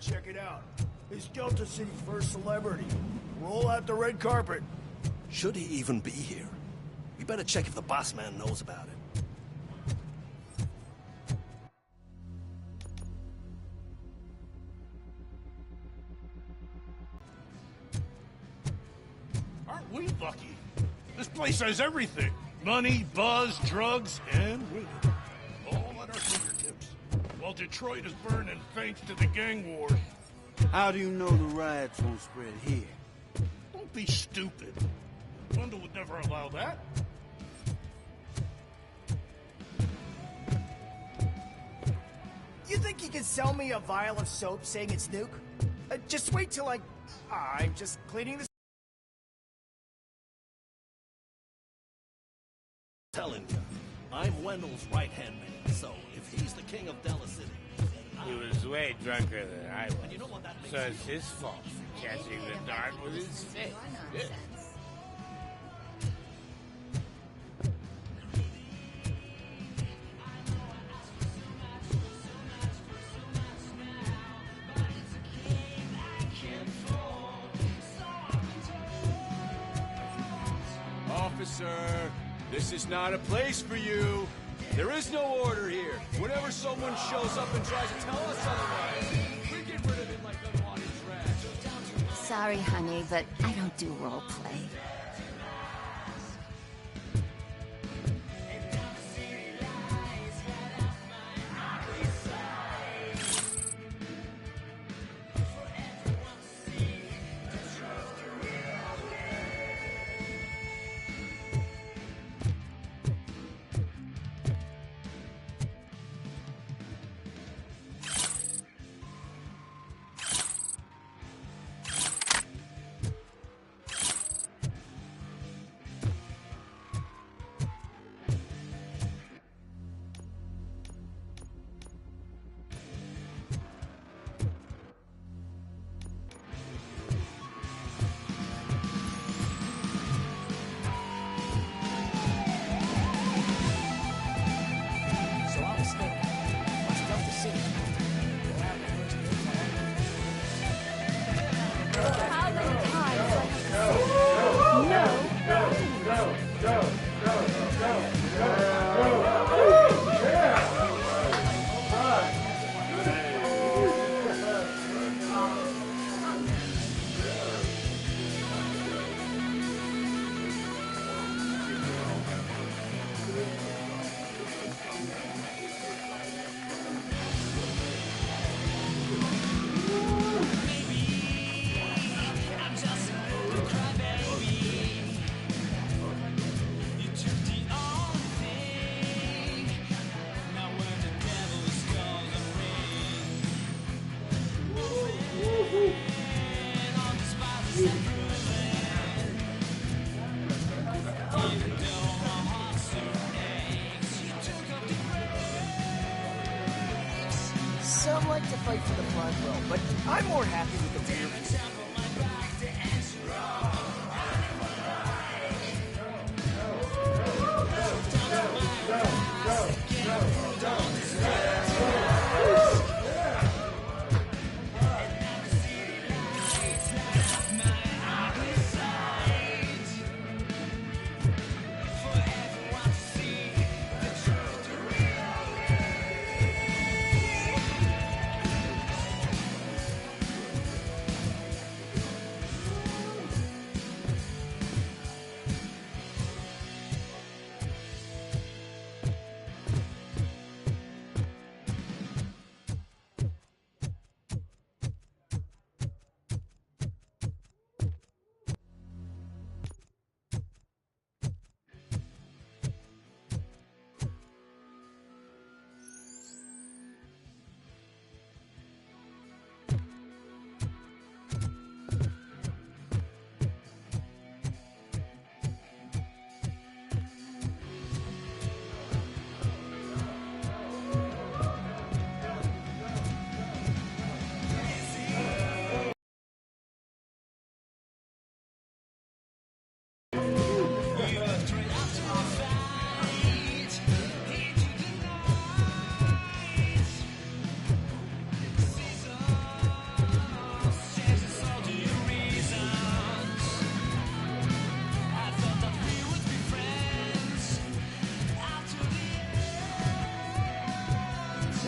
check it out. He's Delta City's first celebrity. Roll out the red carpet. Should he even be here? We better check if the boss man knows about it. Aren't we lucky? This place has everything. Money, buzz, drugs, and women. All at our fingertips. While Detroit is burning thanks to the gang war. How do you know the riots won't spread here? Don't be stupid. Wendell would never allow that. You think you can sell me a vial of soap saying it's Nuke? Just wait till I'm just cleaning the... Telling you, I'm Wendell's right-hand man, so if he's the king of Delta City, then He was way drunker than I was. And you know what that means? So it's his fault for catching the dart with his fist. Yeah. Officer, this is not a place for you. There is no order here. Whenever someone shows up and tries to tell us otherwise, we get rid of him like unwanted trash. Sorry, honey, but I don't do role play. Some like to fight for the front row, but I'm more happy with the rear view.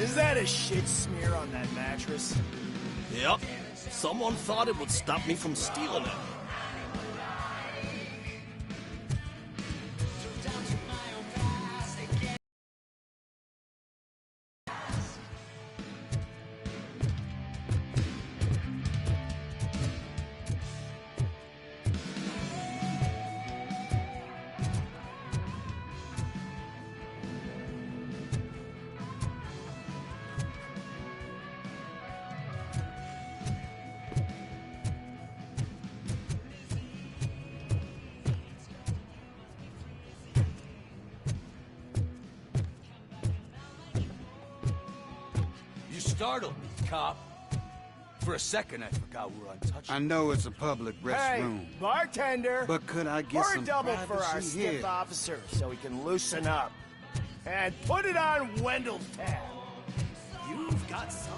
Is that a shit smear on that mattress? Yep. Someone thought it would stop me from stealing it. Startled me, cop. For a second, I forgot we were untouchable. I know it's a public restroom. Hey, bartender! But could I get Or some a double for our privacy stiff here? officer so he can loosen up. And put it on Wendell's tab. You've got some.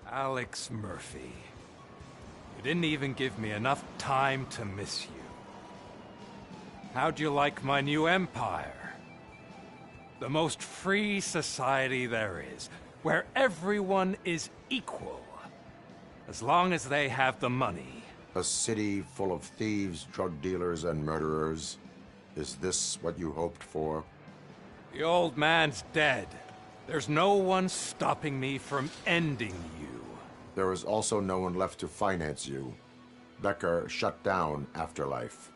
Alex Murphy. You didn't even give me enough time to miss you. How'd you like my new empire? The most free society there is, where everyone is equal, as long as they have the money. A city full of thieves, drug dealers, and murderers. Is this what you hoped for? The old man's dead. There's no one stopping me from ending you. There is also no one left to finance you. Becker shut down Afterlife.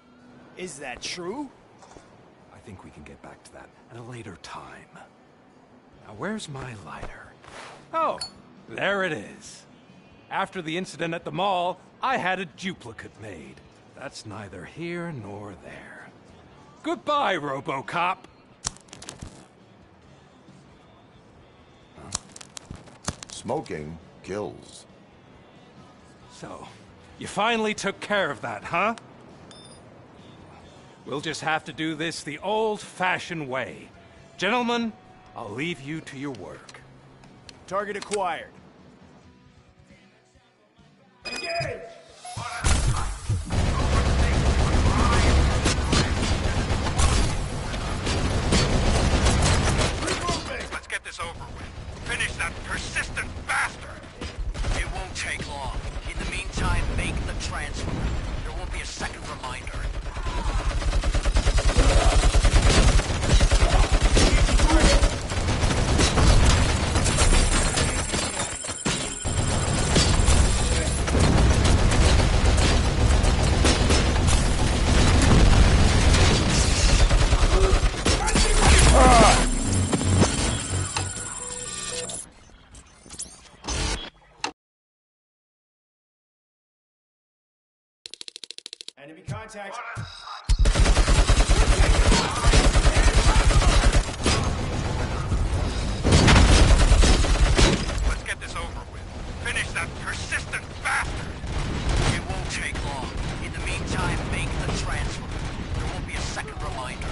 Is that true? I think we can get back to that at a later time. Now, where's my lighter? Oh, there it is. After the incident at the mall, I had a duplicate made. That's neither here nor there. Goodbye, Robocop! Smoking kills. So, you finally took care of that, huh? We'll just have to do this the old-fashioned way. Gentlemen, I'll leave you to your work. Target acquired. Engage! Let's get this over with. Finish that persistent bastard! It won't take long. In the meantime, make the transfer. There won't be a second reminder. Enemy contact. Let's get this over with. Finish that persistent bastard! It won't take long. In the meantime, make the transfer. There won't be a second reminder.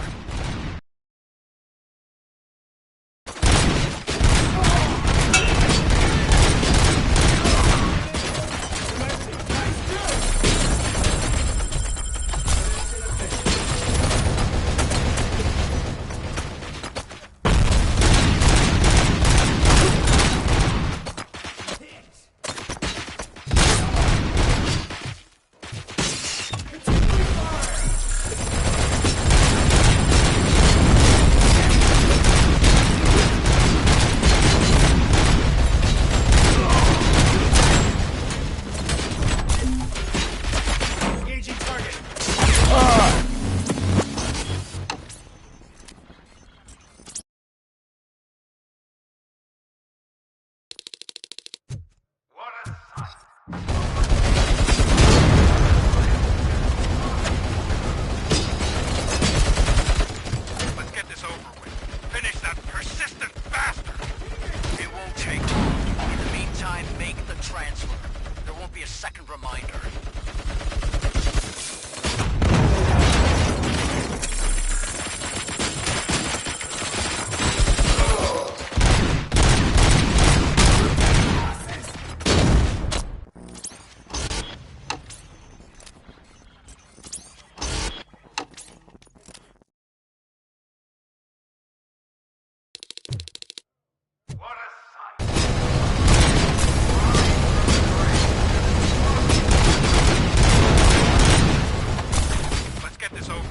this over.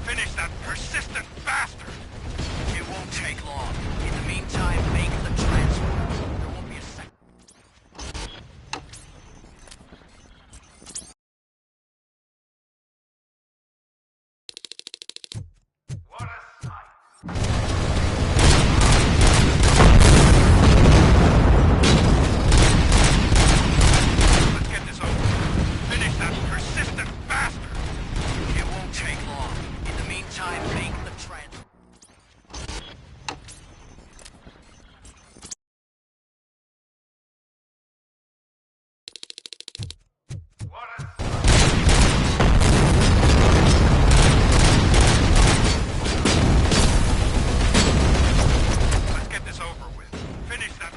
Finish that persistent bastard! It won't take long. In the meantime, make the transfer. There won't be a second. What a sight! Let's get this over. Finish that persistent bastard! It won't take long. In the meantime, make the transfer. Let's get this over with. Finish that.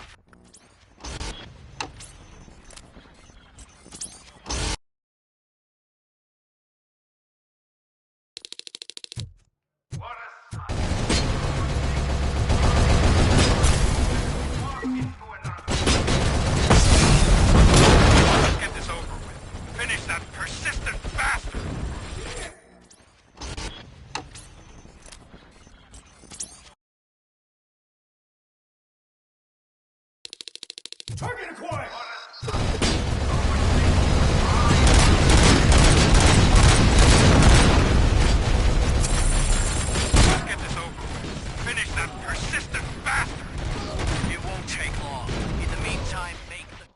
What a sight. Let's get this over with. Finish that persistent bastard. Target acquired! Let's get this over with. Finish that persistent bastard. It won't take long. In the meantime, make the...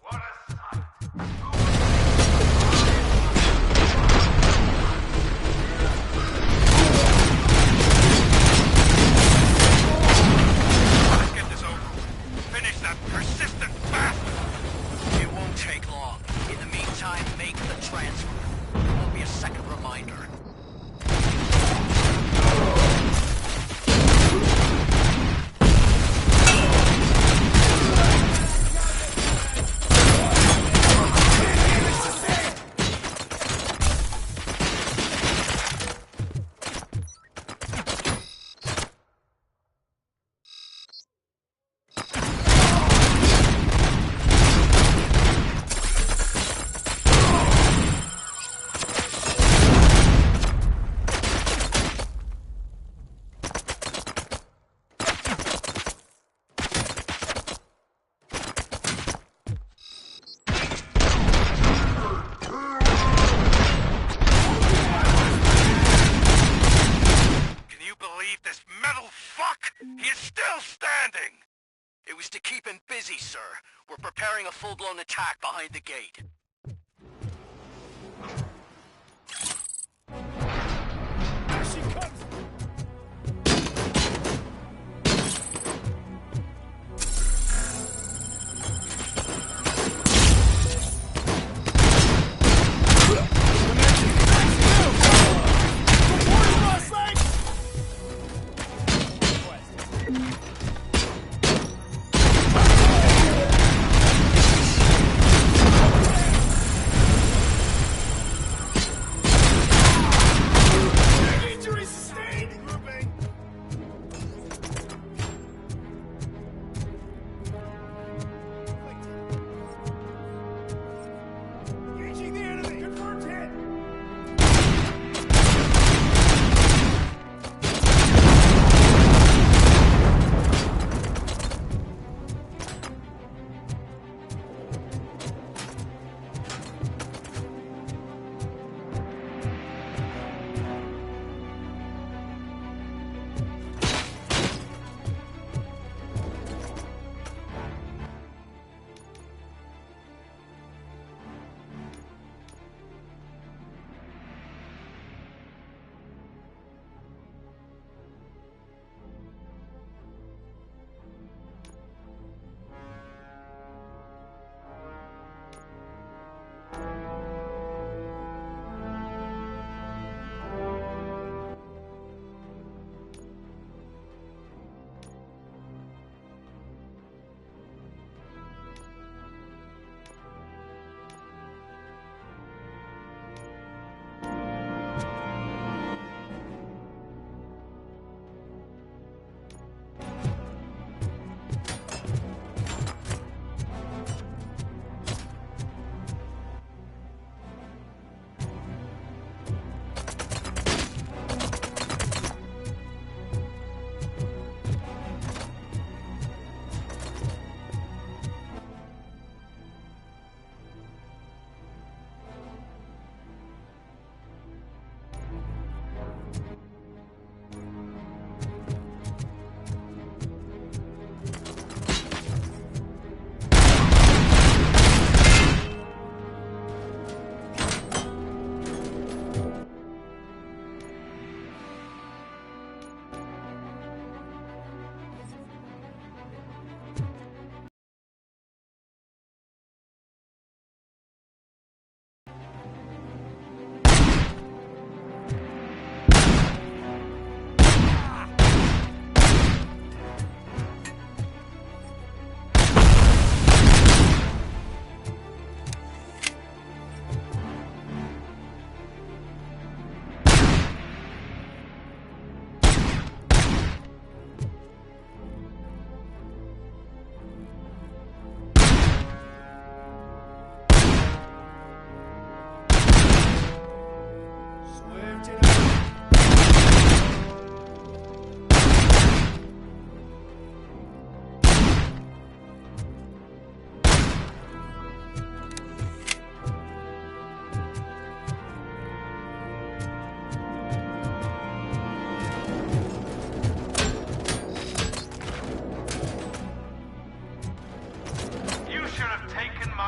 What a sight! Let's get this over with. Finish that persistent bastard. It won't take long. In the meantime, make the transfer. There won't be a second reminder. Can you believe this metal fuck? He is still standing! It was to keep him busy, sir. We're preparing a full-blown attack behind the gate. There she comes!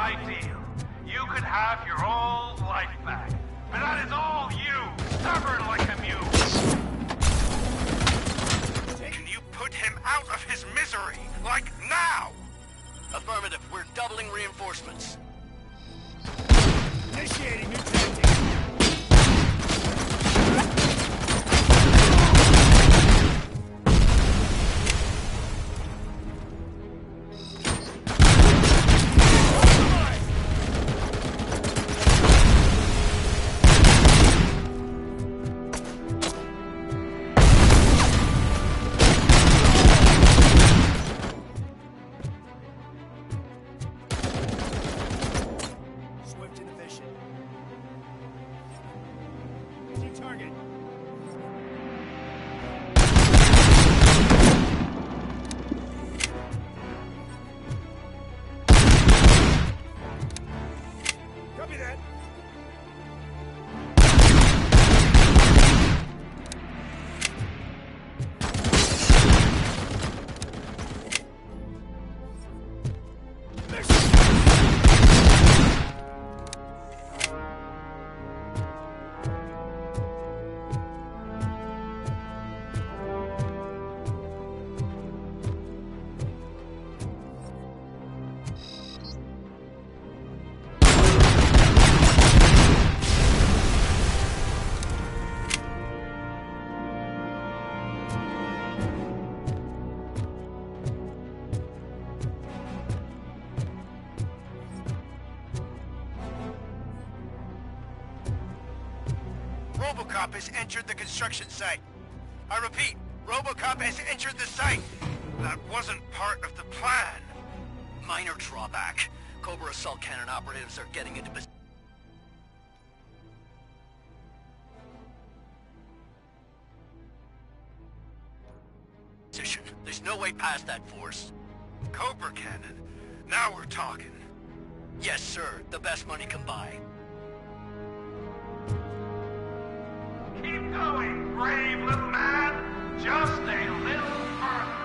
ideal. You could have your old life back. But that is all you, stubborn like a mule. Can you put him out of his misery? Like now? Affirmative. We're doubling reinforcements. Initiating new tactics. Target. Copy that. Robocop has entered the construction site. I repeat, Robocop has entered the site. That wasn't part of the plan. Minor drawback. Cobra assault cannon operatives are getting into position. There's no way past that force. Cobra cannon. Now we're talking. Yes, sir. The best money can buy. Keep going, brave little man. Just a little further.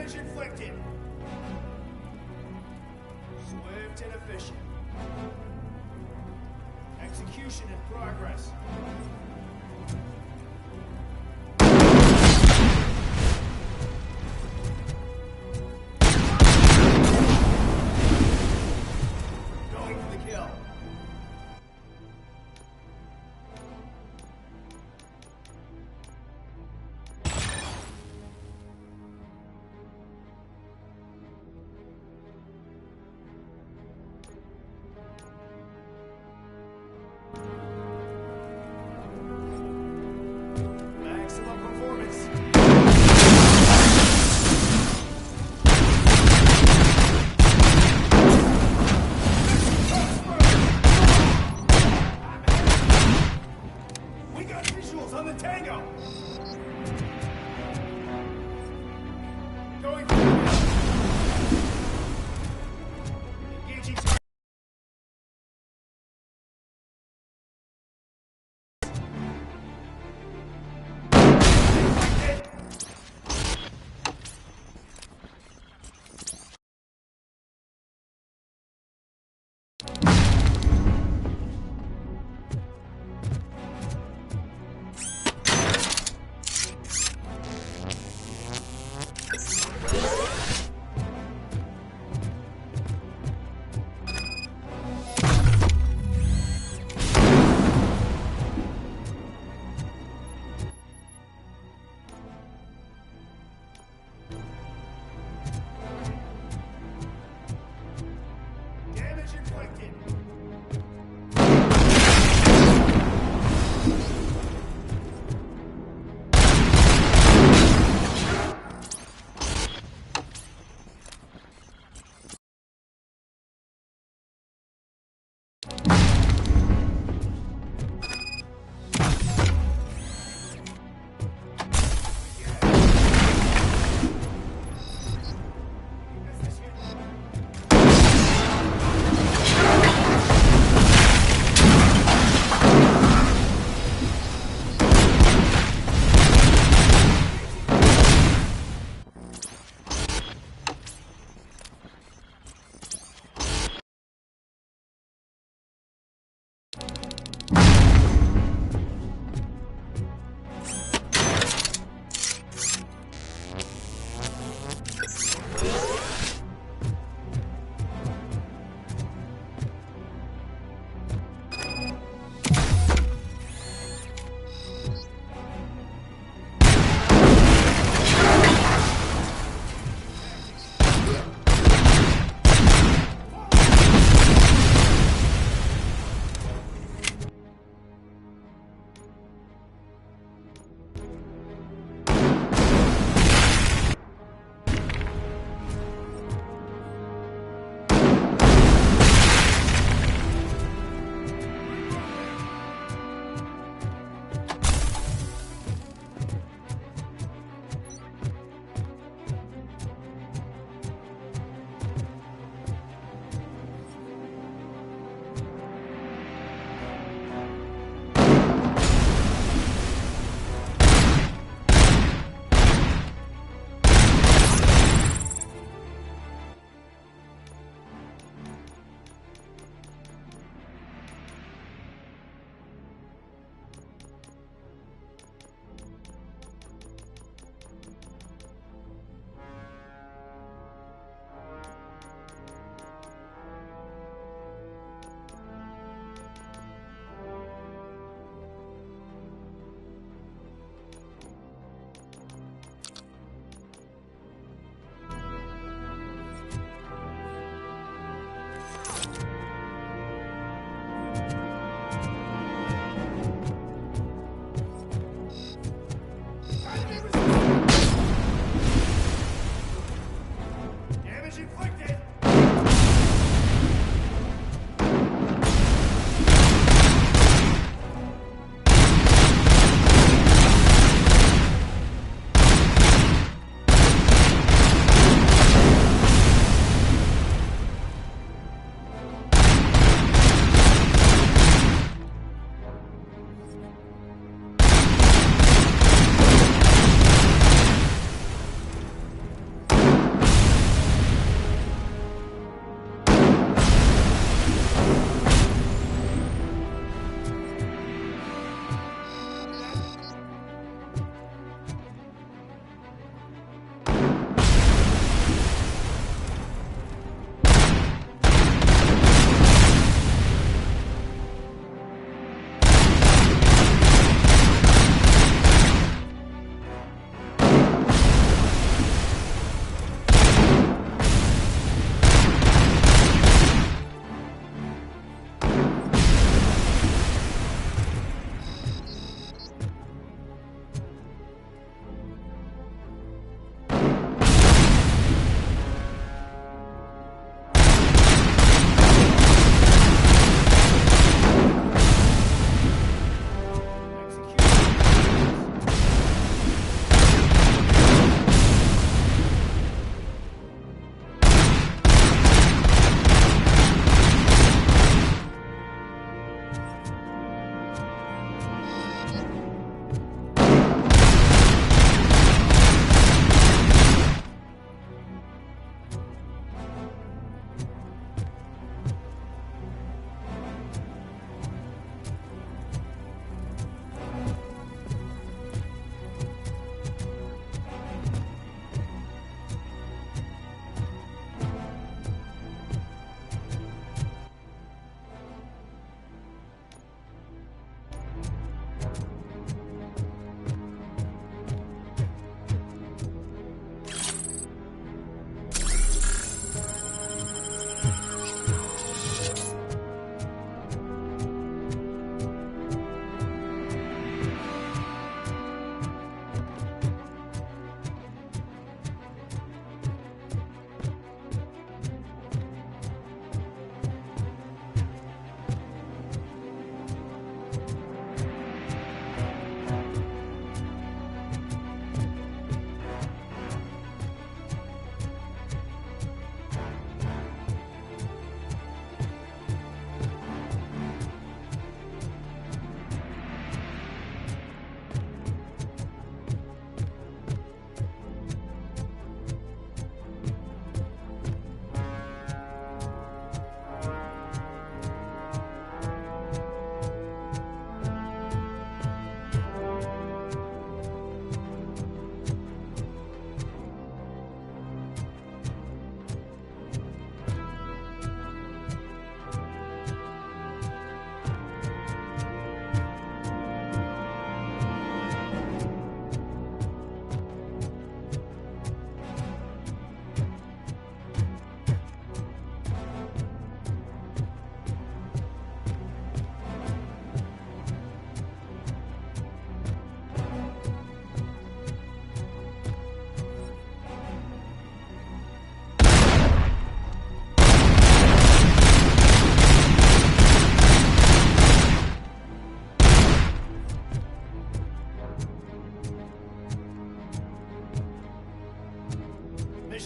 Damage inflicted. Swift and efficient. Execution in progress. Going for the kill.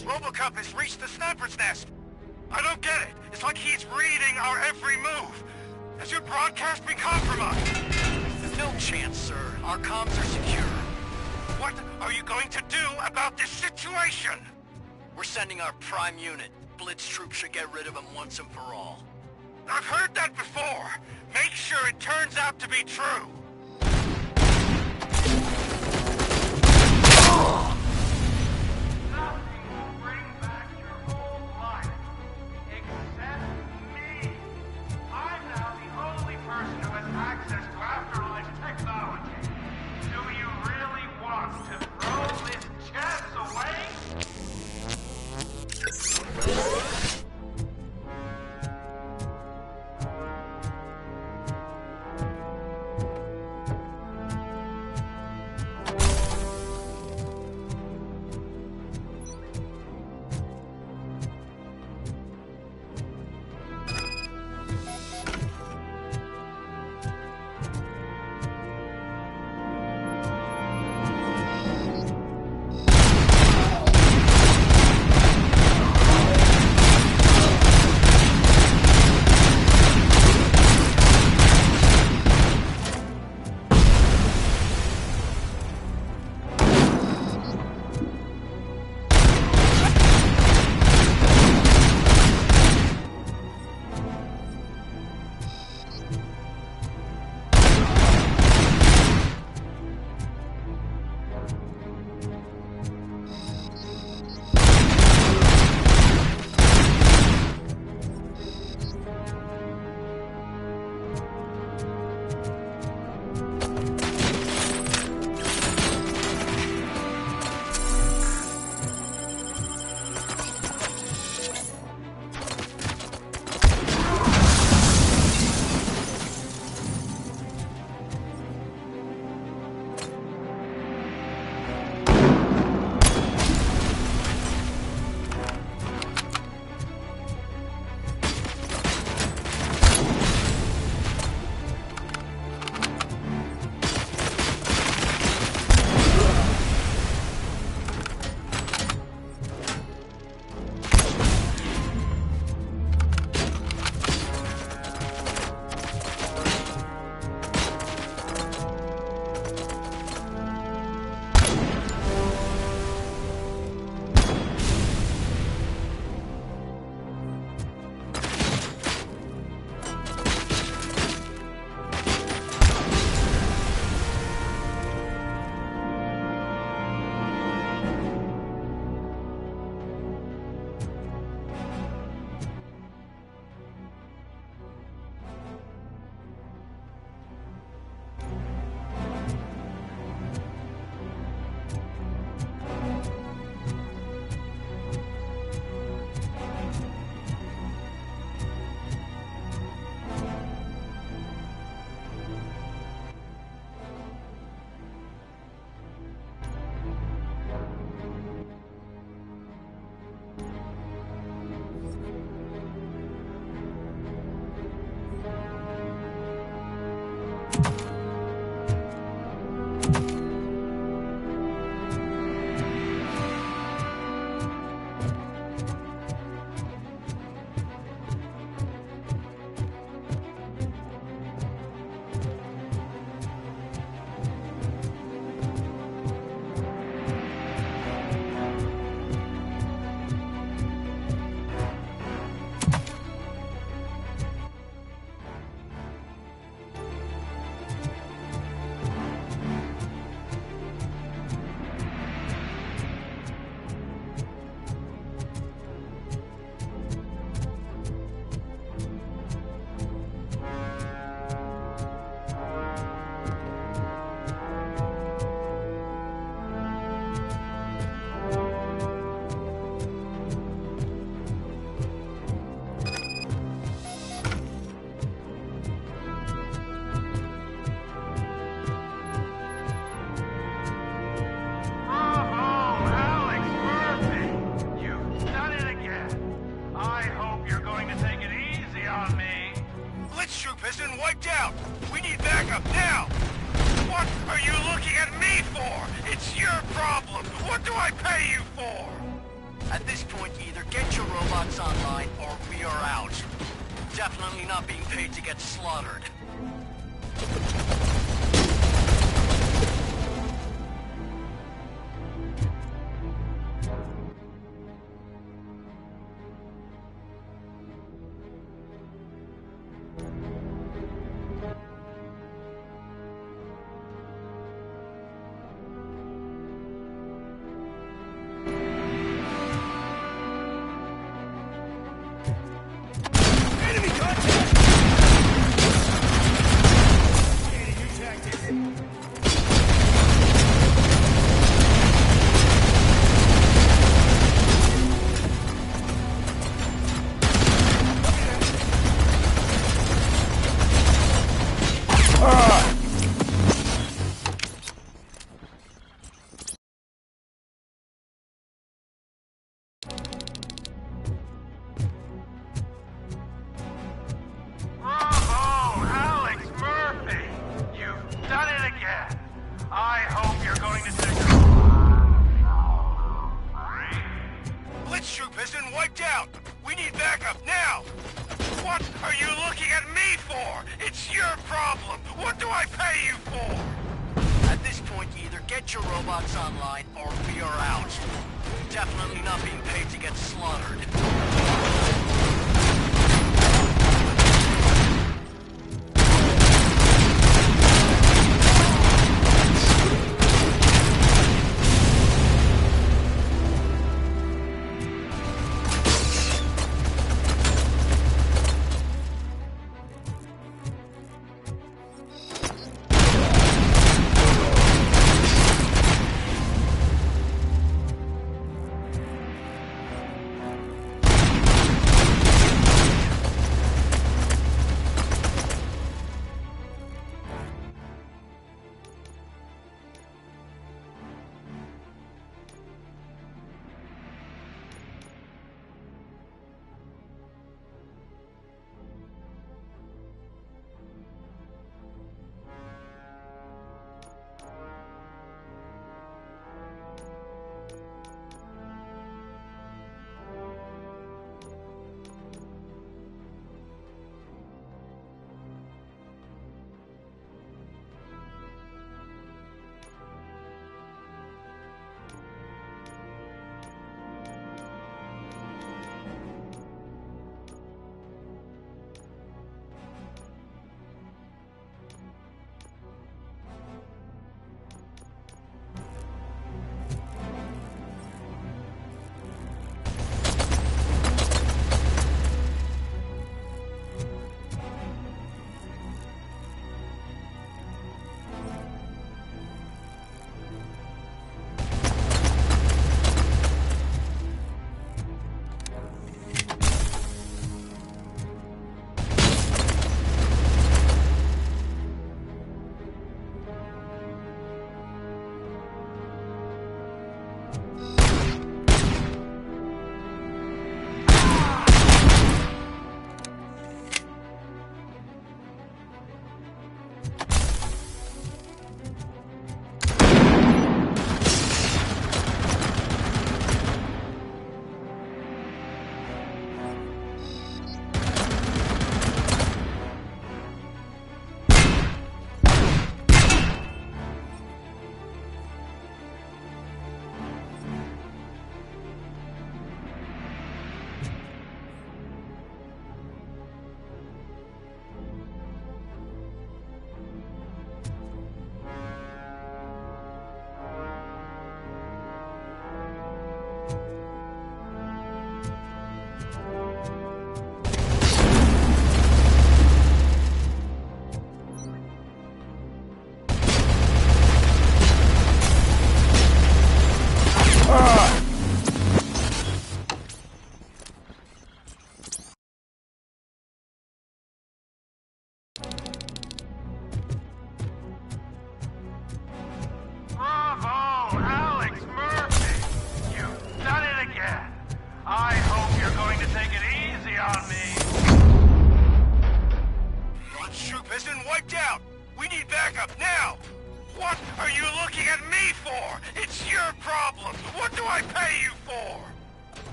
crazy. Robocop has reached the sniper's nest. I don't get it. It's like he's reading our every move. Has your broadcast been compromised? No chance, sir. Our comms are secure. What are you going to do about this situation? We're sending our prime unit. Blitz troops should get rid of him once and for all. I've heard that before. Make sure it turns out to be true. Nothing will bring back your old life, except me. I'm now the only person who has access to afterlife technology. Do you really want to throw this chance away? What do I pay you for? At this point, either get your robots online or we are out. Definitely not being paid to get slaughtered.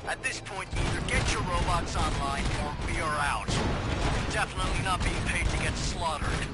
At this point, either get your robots online or we are out. Definitely not being paid to get slaughtered.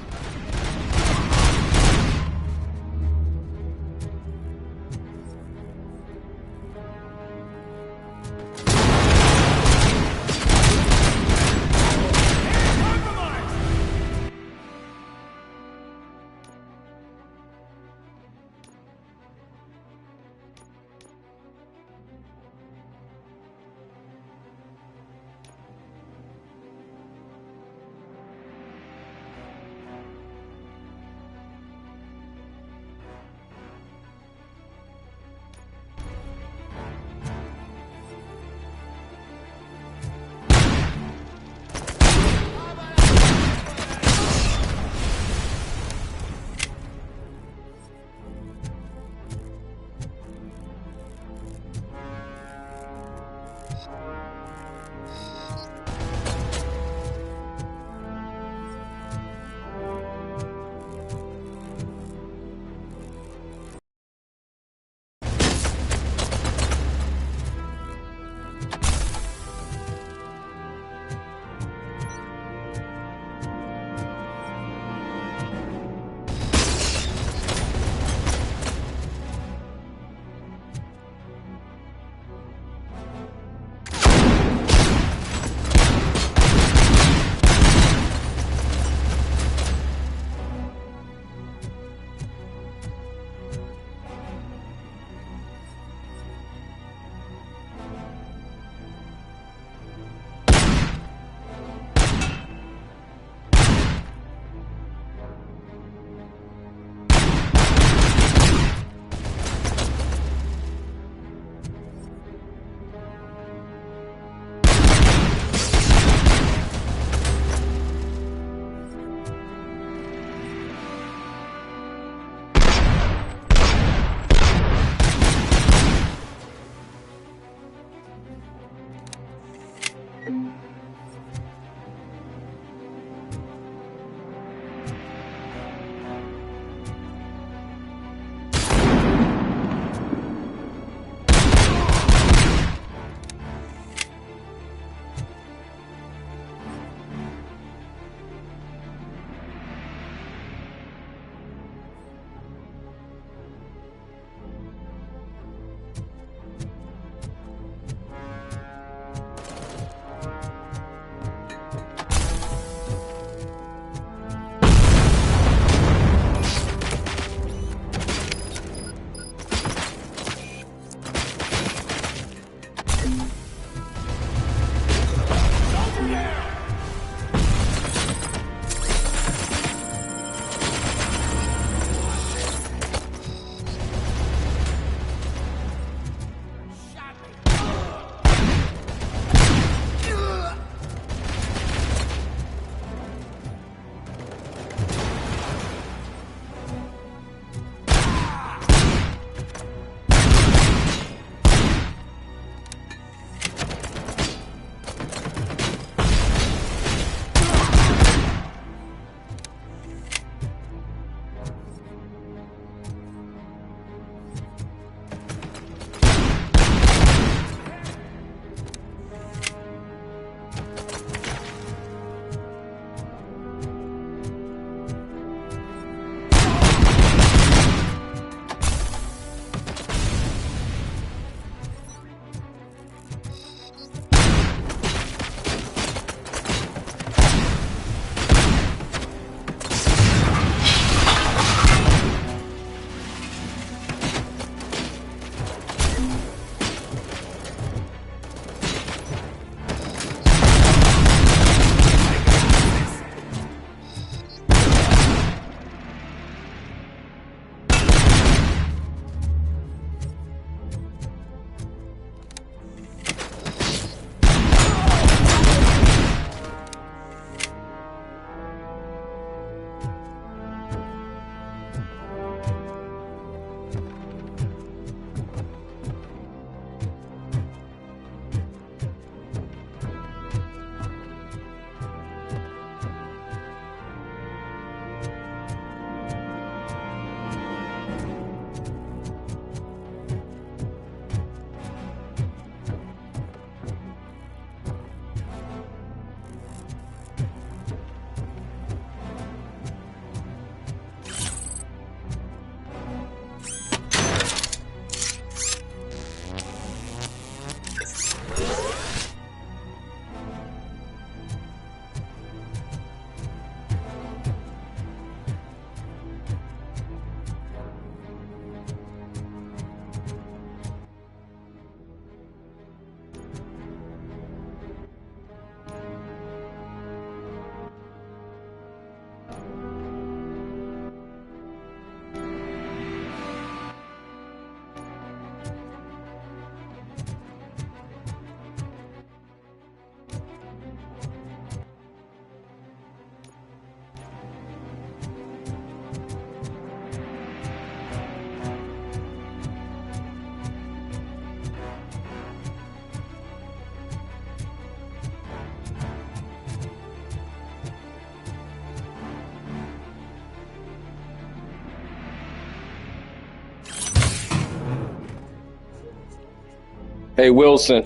Hey, Wilson.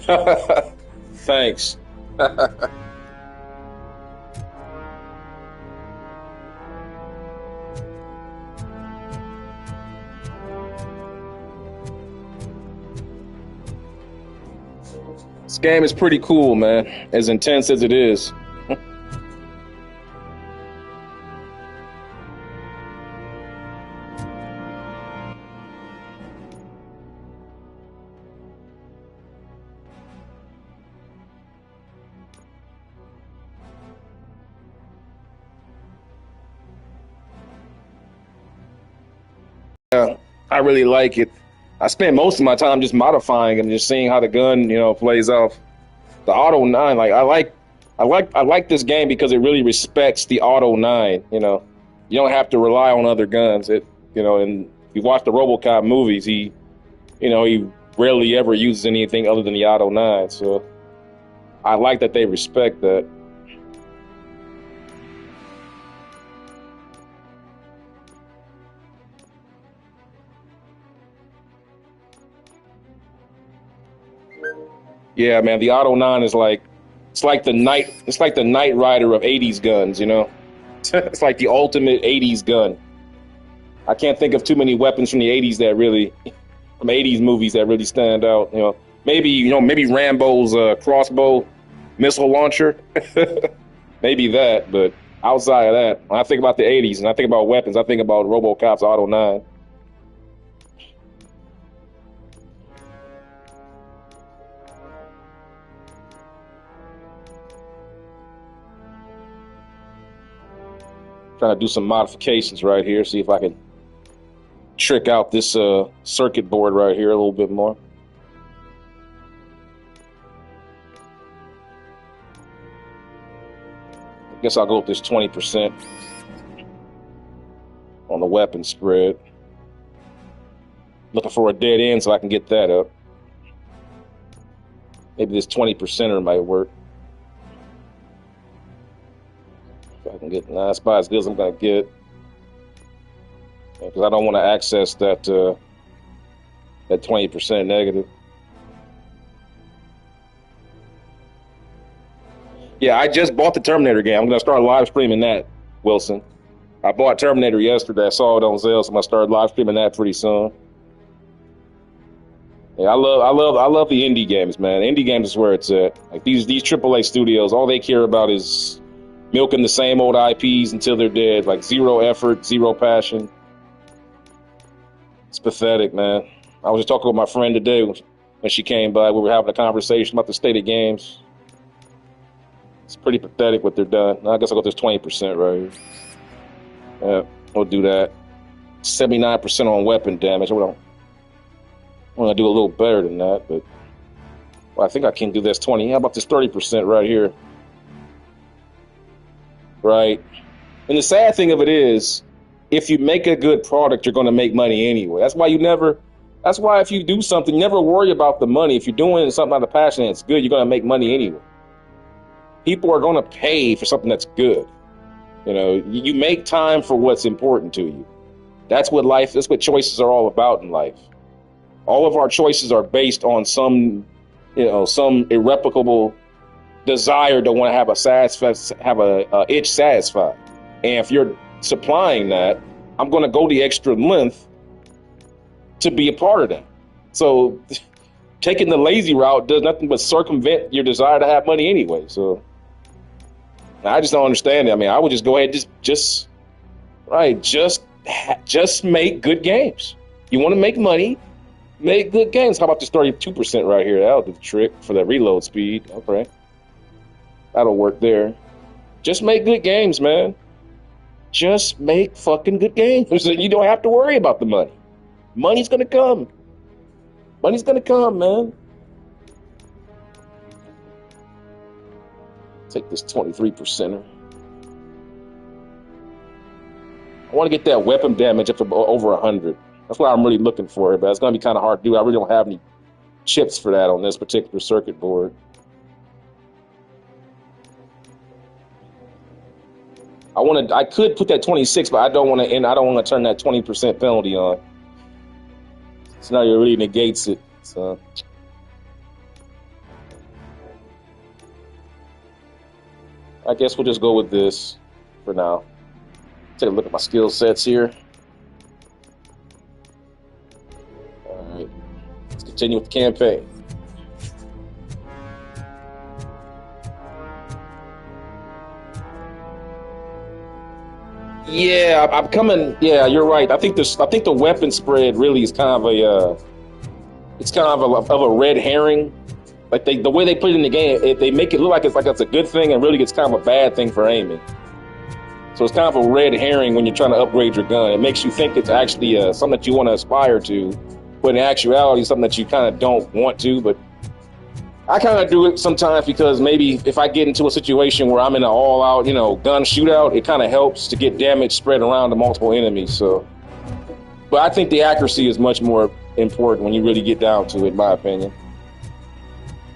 Thanks. This game is pretty cool, man. As intense as it is. Yeah, I really like it. I spend most of my time just modifying and just seeing how the gun, plays off. The Auto 9, I like this game because it really respects the Auto 9. You don't have to rely on other guns. And if you watch the Robocop movies, he rarely ever uses anything other than the Auto 9. So I like that they respect that. Yeah, man, the Auto 9 is it's like the Knight Rider of 80s guns, It's like the ultimate 80s gun. I can't think of too many weapons from the 80s from 80s movies that really stand out, maybe Rambo's crossbow missile launcher. Maybe that, but outside of that, when I think about the 80s and I think about weapons, I think about RoboCop's Auto 9. Trying to do some modifications right here, see if I can trick out this circuit board right here a little bit more. I guess I'll go with this 20% on the weapon spread. Looking for a dead end so I can get that up. Maybe this 20%er might work. I can get that's about as good as I'm gonna get, because I don't want to access that 20% negative. Yeah, I just bought the Terminator game. I'm gonna start live streaming that, Wilson. I bought Terminator yesterday. I saw it on sale, so I'm gonna start live streaming that pretty soon. Yeah, I love the indie games, man. Indie games is where it's at. Like these AAA studios, all they care about is milking the same old IPs until they're dead. Like zero effort, zero passion. It's pathetic, man. I was just talking with my friend today when she came by. We were having a conversation about the state of games. It's pretty pathetic what they're doing. I guess I'll go with this 20% right here. Yeah, we'll do that. 79% on weapon damage. I want to do a little better than that, but I think I can do this 20. How about this 30% right here? Right. And the sad thing of it is, if you make a good product, you're going to make money anyway. That's why if you do something, you never worry about the money. If you're doing something out of passion and it's good, you're going to make money anyway. People are going to pay for something that's good. You make time for what's important to you. That's what choices are all about in life. All of our choices are based on some irreplicable desire to want to have a itch satisfied. And if you're supplying that, I'm going to go the extra length to be a part of that. So taking the lazy route does nothing but circumvent your desire to have money anyway. So I just don't understand it. I mean, I would just go ahead, just make good games. You want to make money, make good games. How about this 32% right here? That'll do the trick for the reload speed. Okay. That'll work there. Just make good games, man. Just make fucking good games. You don't have to worry about the money. Money's gonna come. Money's gonna come, man. Take this 23%er. I want to get that weapon damage up to over 100. That's what I'm really looking for, but it's gonna be kind of hard to do. I really don't have any chips for that on this particular circuit board. I could put that 26, but I don't want to turn that 20% penalty on. So now it really negates it. So I guess we'll just go with this for now. Take a look at my skill sets here. All right, let's continue with the campaign. Yeah, I'm coming. Yeah, you're right. I think the weapon spread really is kind of a. It's kind of a red herring. Like the way they put it in the game, they make it look like it's a good thing, and really it's kind of a bad thing for aiming. So it's kind of a red herring when you're trying to upgrade your gun. It makes you think it's actually something that you want to aspire to, but in actuality, it's something that you kind of don't want to. But I kind of do it sometimes because maybe if I get into a situation where I'm in an all-out, gun shootout, it kind of helps to get damage spread around to multiple enemies. So, but I think the accuracy is much more important when you really get down to it, in my opinion.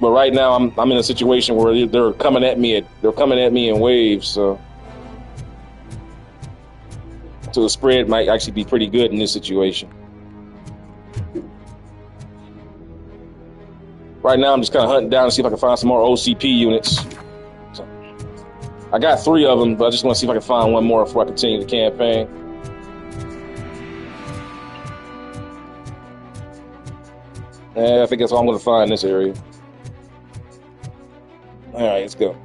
But right now, I'm in a situation where they're coming at me in waves. So the spread might actually be pretty good in this situation. Right now, I'm just kind of hunting down to see if I can find some more OCP units. So, I got 3 of them, but I just want to see if I can find one more before I continue the campaign. I think that's all I'm going to find in this area. All right, let's go.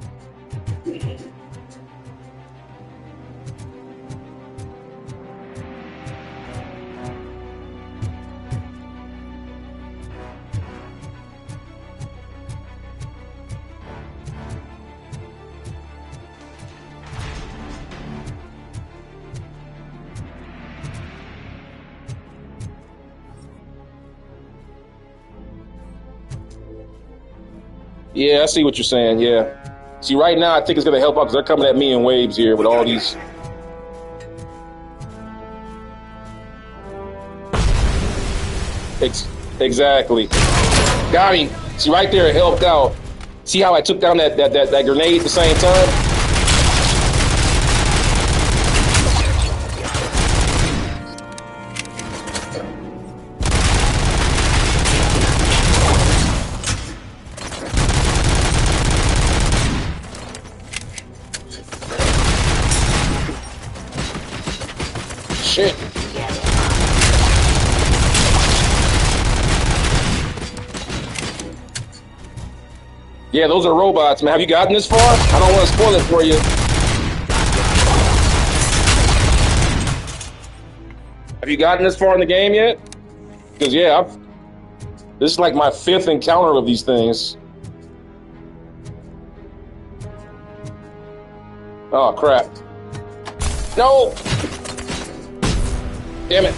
Yeah, I see what you're saying, yeah. See, right now, I think it's going to help out because they're coming at me in waves here with all these. Exactly. Got him. See, right there, it helped out. See how I took down that grenade at the same time? Shit. Yeah, those are robots, man. Have you gotten this far? I don't want to spoil it for you. Have you gotten this far in the game yet? Because, yeah, this is like my 5th encounter of these things. Oh, crap. No! Damn it.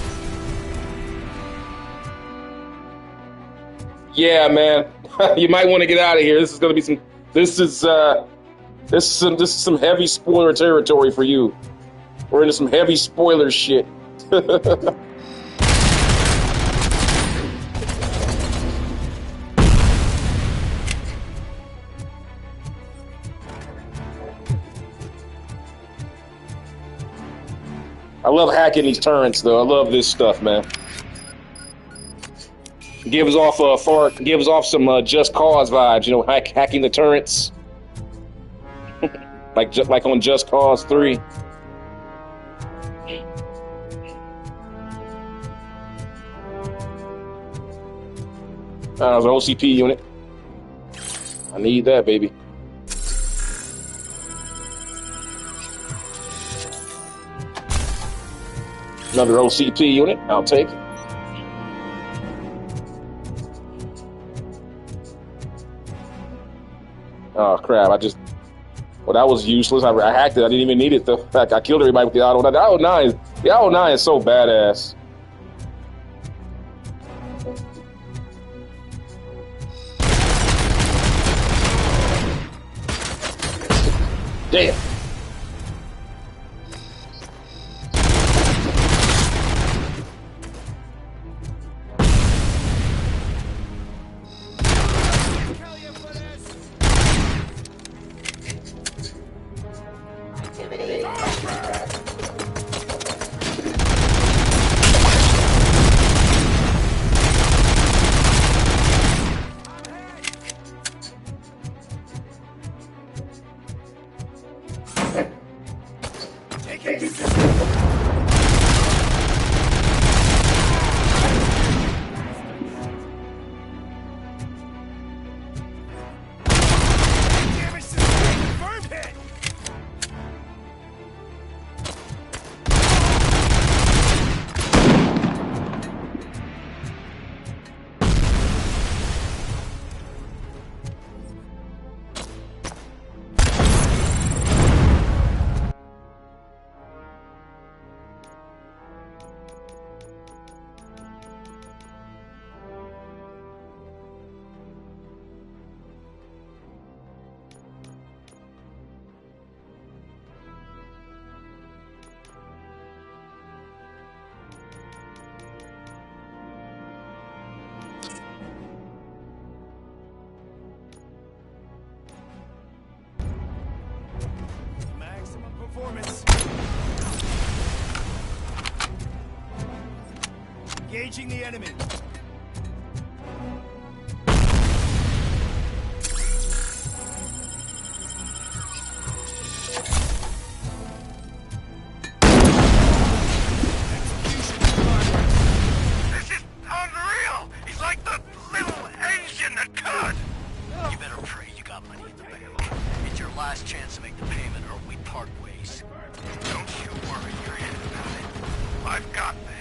Yeah, man. You might want to get out of here. This is going to be some. This is some heavy spoiler territory for you. We're into some heavy spoiler shit. I love hacking these turrets, though. I love this stuff, man. Gives off some Just Cause vibes, hacking the turrets, like on Just Cause 3. There's an OCP unit. I need that, baby. Another OCP unit. I'll take it. Oh crap! Well, that was useless. I hacked it. I didn't even need it though. In fact, I killed everybody with the auto. The auto 9 is so badass. Damn. performance. Engaging the enemy. This is unreal! He's like the little engine that could! You better pray you got money in the bank. It's your last chance to make the payment or we part ways. Don't you worry your head about it. I've got this.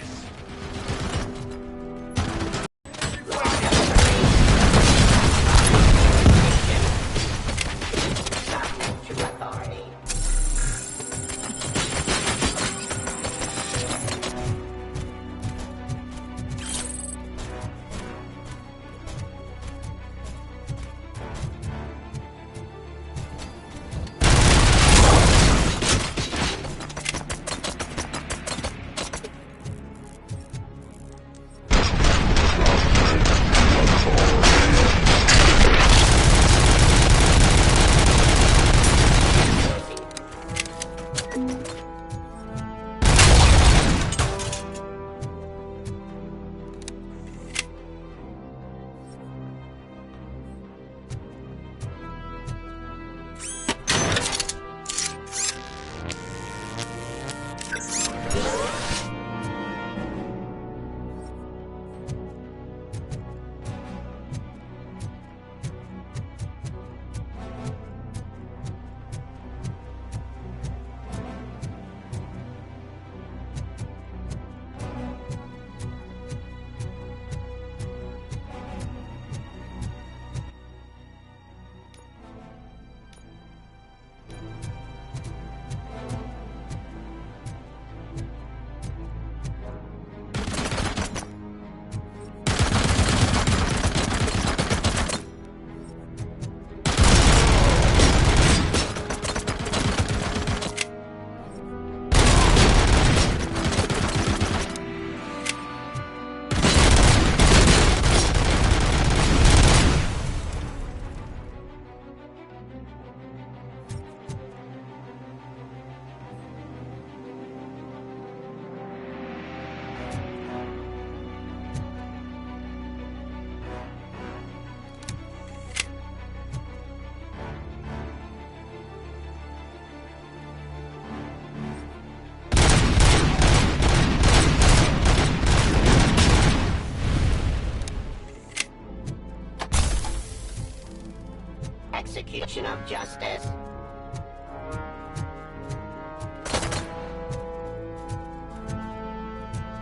Execution of justice.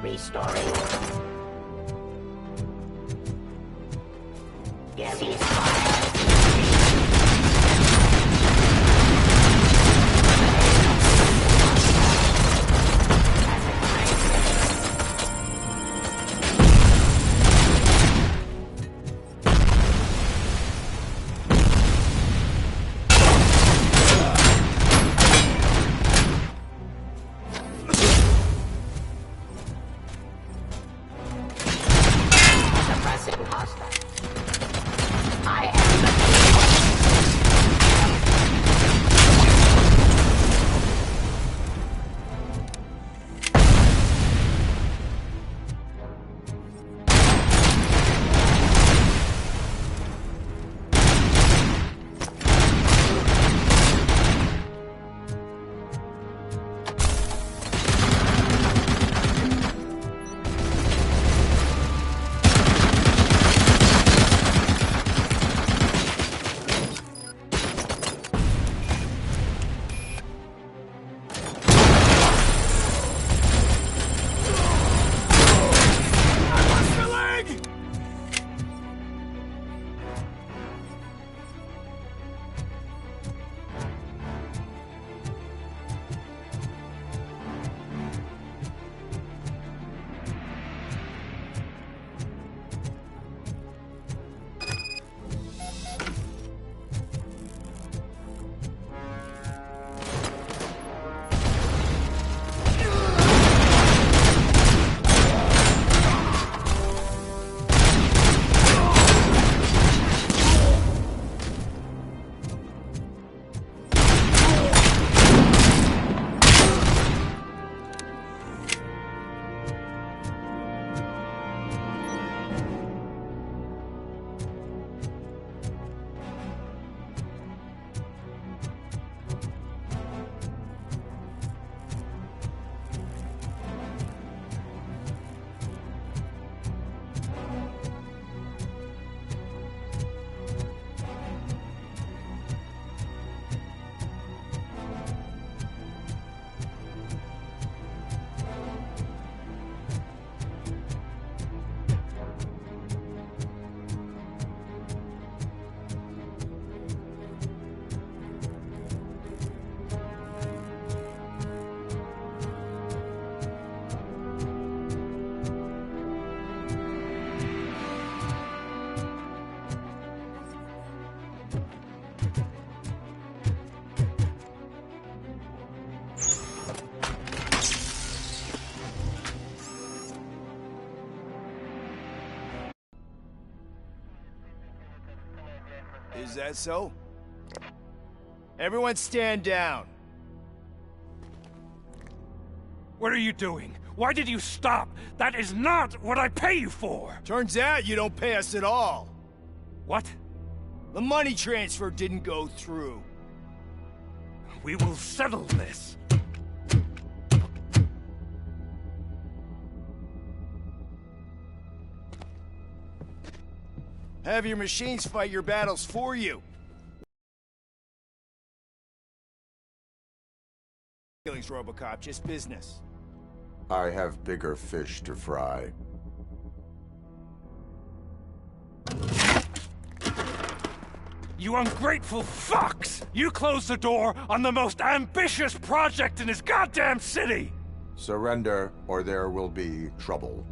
Restoring. Ceasefire. Suppressing hostile. I Is that so? Everyone stand down. What are you doing? Why did you stop? That is not what I pay you for! Turns out you don't pay us at all. What? The money transfer didn't go through. We will settle this. Have your machines fight your battles for you. Feelings, Robocop, just business. I have bigger fish to fry. You ungrateful fucks! You closed the door on the most ambitious project in this goddamn city! Surrender, or there will be trouble.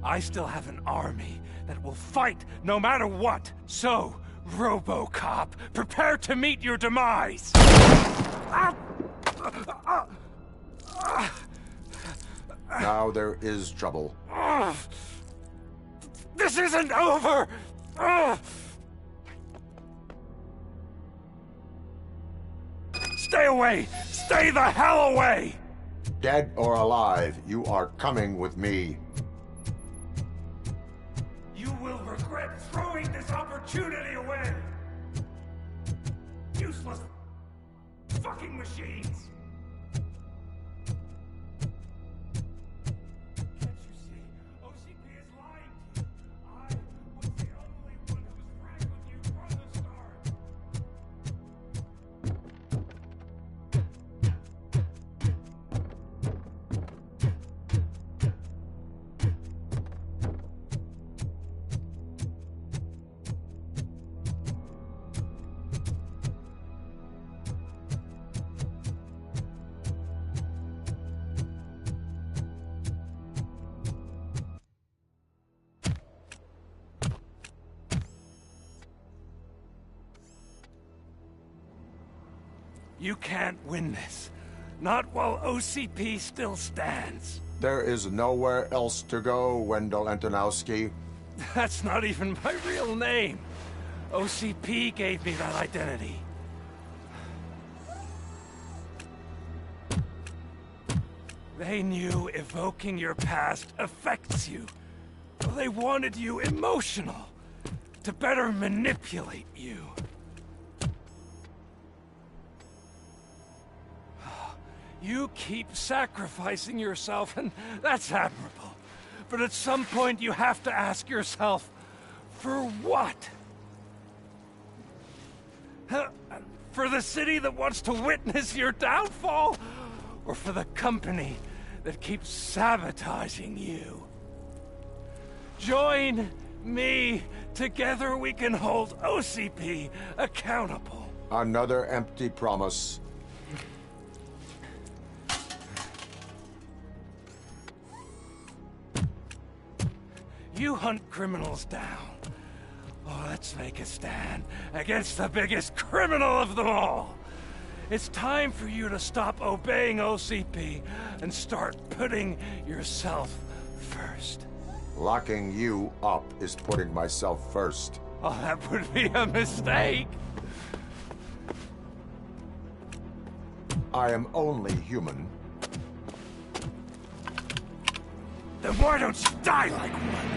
I still have an army that will fight no matter what. So, Robocop, prepare to meet your demise! Now there is trouble. This isn't over! Stay away! Stay the hell away! Dead or alive, you are coming with me. You will regret throwing this opportunity away! Useless fucking machines! Can't you see? OCP is lying to you. I was the only one who was frank with you from the start. You can't win this. Not while OCP still stands. There is nowhere else to go, Wendell Antonowski. That's not even my real name. OCP gave me that identity. They knew evoking your past affects you. They wanted you emotional, to better manipulate you. You keep sacrificing yourself, and that's admirable. But at some point you have to ask yourself, for what? For the city that wants to witness your downfall? Or for the company that keeps sabotaging you? Join me. Together we can hold OCP accountable. Another empty promise. You hunt criminals down. Oh, let's make a stand against the biggest criminal of them all. It's time for you to stop obeying OCP and start putting yourself first. Locking you up is putting myself first. Oh, that would be a mistake. I am only human. Then why don't you die like one?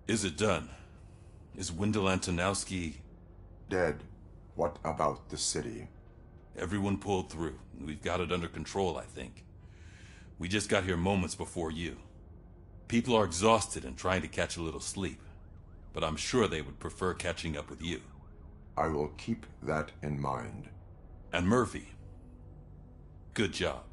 Is it done? Is Wendell Antonowski... dead? What about the city? Everyone pulled through. We've got it under control, I think. We just got here moments before you. People are exhausted and trying to catch a little sleep. But I'm sure they would prefer catching up with you. I will keep that in mind. And Murphy, good job.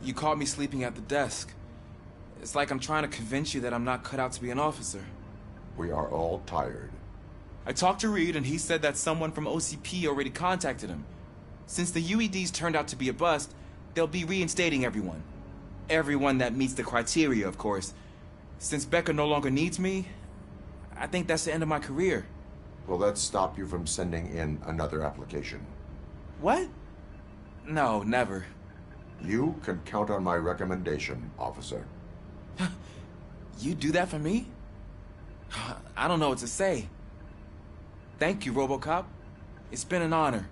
You caught me sleeping at the desk. It's like I'm trying to convince you that I'm not cut out to be an officer. We are all tired. I talked to Reed, and he said that someone from OCP already contacted him. Since the UEDs turned out to be a bust, they'll be reinstating everyone. Everyone that meets the criteria, of course. Since Becca no longer needs me, I think that's the end of my career. Will that stop you from sending in another application? What? No, never. You can count on my recommendation, officer. You do that for me? I don't know what to say. Thank you, Robocop. It's been an honor.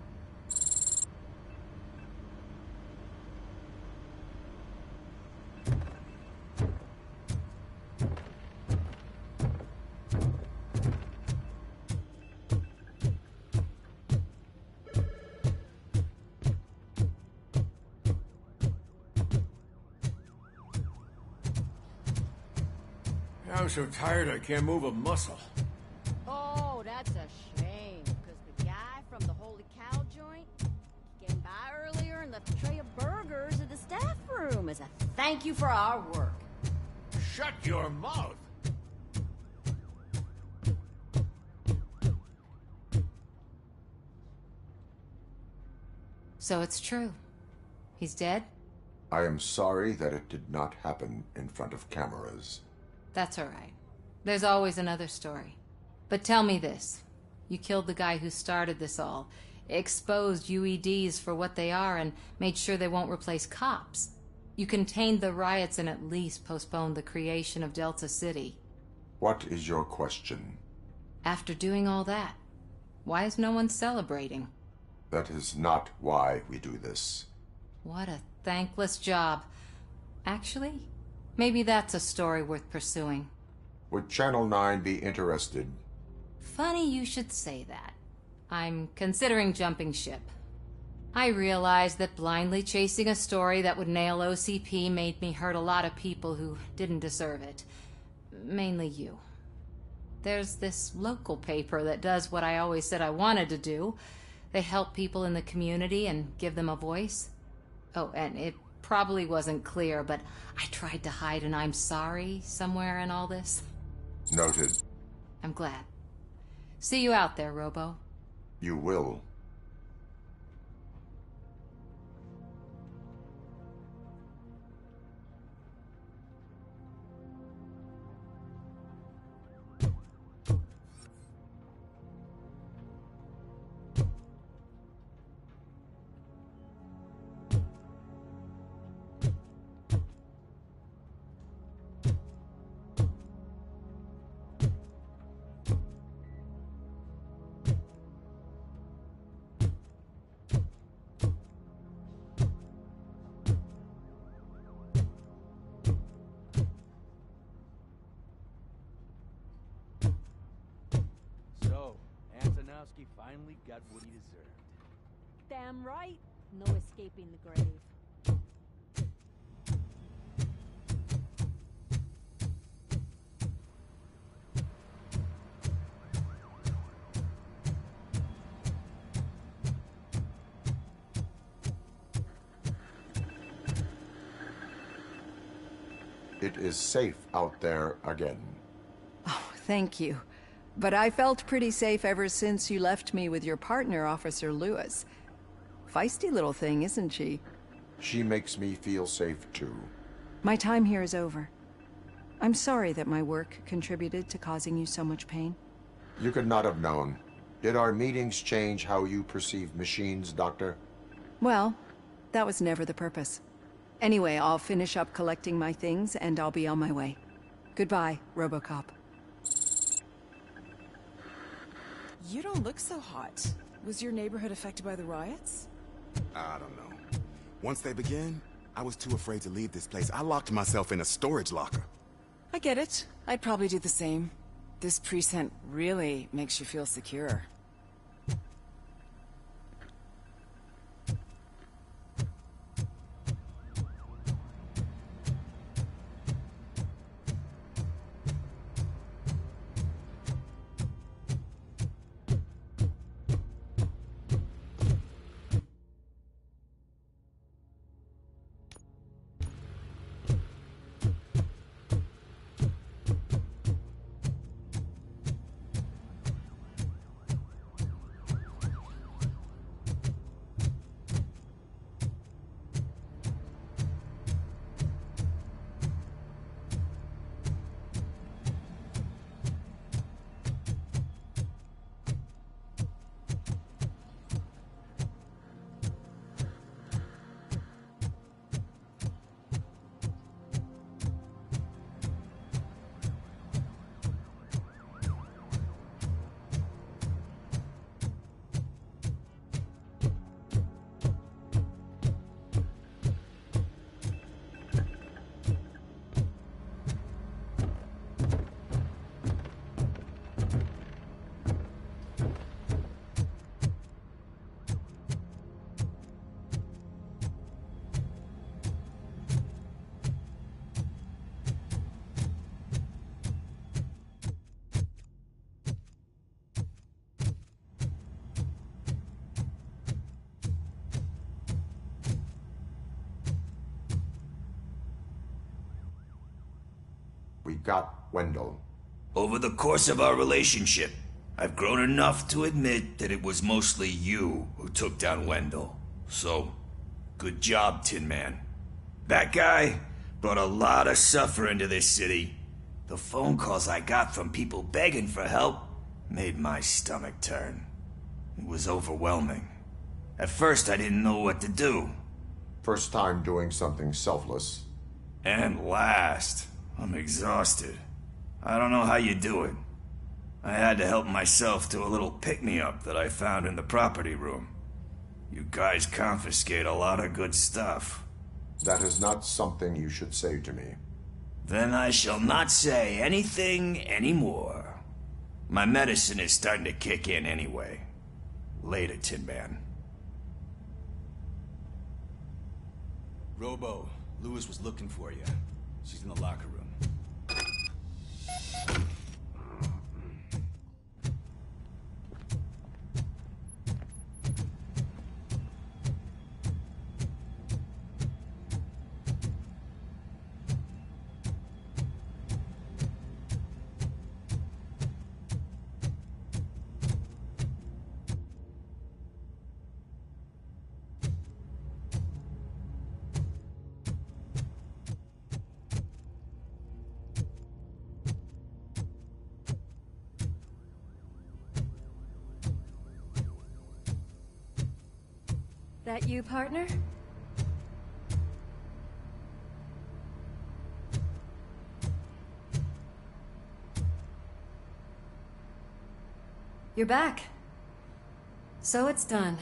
I'm so tired I can't move a muscle. Oh, that's a shame, because the guy from the Holy Cow joint came by earlier and left a tray of burgers in the staff room as a thank you for our work. Shut your mouth! So it's true. He's dead? I am sorry that it did not happen in front of cameras. That's all right. There's always another story. But tell me this. You killed the guy who started this all, exposed UEDs for what they are, and made sure they won't replace cops. You contained the riots and at least postponed the creation of Delta City. What is your question? After doing all that, why is no one celebrating? That is not why we do this. What a thankless job. Actually, maybe that's a story worth pursuing. Would Channel 9 be interested? Funny you should say that. I'm considering jumping ship. I realized that blindly chasing a story that would nail OCP made me hurt a lot of people who didn't deserve it. Mainly you. There's this local paper that does what I always said I wanted to do. They help people in the community and give them a voice. Oh, and it probably wasn't clear, but I tried to hide an I'm sorry somewhere in all this. Noted. I'm glad. See you out there, Robo. You will. Finally got what he deserved. Damn right. No escaping the grave. It is safe out there again. Oh, thank you. But I felt pretty safe ever since you left me with your partner, Officer Lewis. Feisty little thing, isn't she? She makes me feel safe too. My time here is over. I'm sorry that my work contributed to causing you so much pain. You could not have known. Did our meetings change how you perceive machines, Doctor? Well, that was never the purpose. Anyway, I'll finish up collecting my things and I'll be on my way. Goodbye, Robocop. You don't look so hot. Was your neighborhood affected by the riots? I don't know. Once they began, I was too afraid to leave this place. I locked myself in a storage locker. I get it. I'd probably do the same. This precinct really makes you feel secure. We got Wendell. Over the course of our relationship, I've grown enough to admit that it was mostly you who took down Wendell. So, good job, Tin Man. That guy brought a lot of suffering to this city. The phone calls I got from people begging for help made my stomach turn. It was overwhelming. At first, I didn't know what to do. First time doing something selfless. And last, I'm exhausted. I don't know how you do it. I had to help myself to a little pick-me-up that I found in the property room. You guys confiscate a lot of good stuff. That is not something you should say to me. Then I shall not say anything anymore. My medicine is starting to kick in anyway. Later, Tin Man. Robo, Lewis was looking for you. She's in the locker room. That you, partner? You're back. So it's done.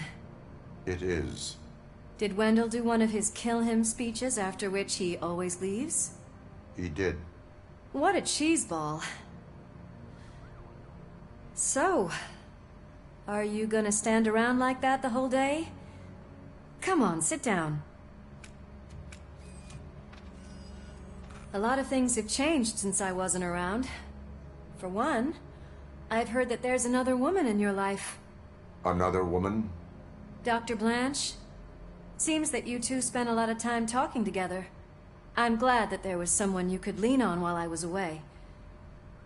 It is. Did Wendell do one of his kill him speeches after which he always leaves? He did. What a cheeseball. So, are you gonna stand around like that the whole day? Come on, sit down. A lot of things have changed since I wasn't around. For one, I've heard that there's another woman in your life. Another woman? Dr. Blanche? Seems that you two spent a lot of time talking together. I'm glad that there was someone you could lean on while I was away.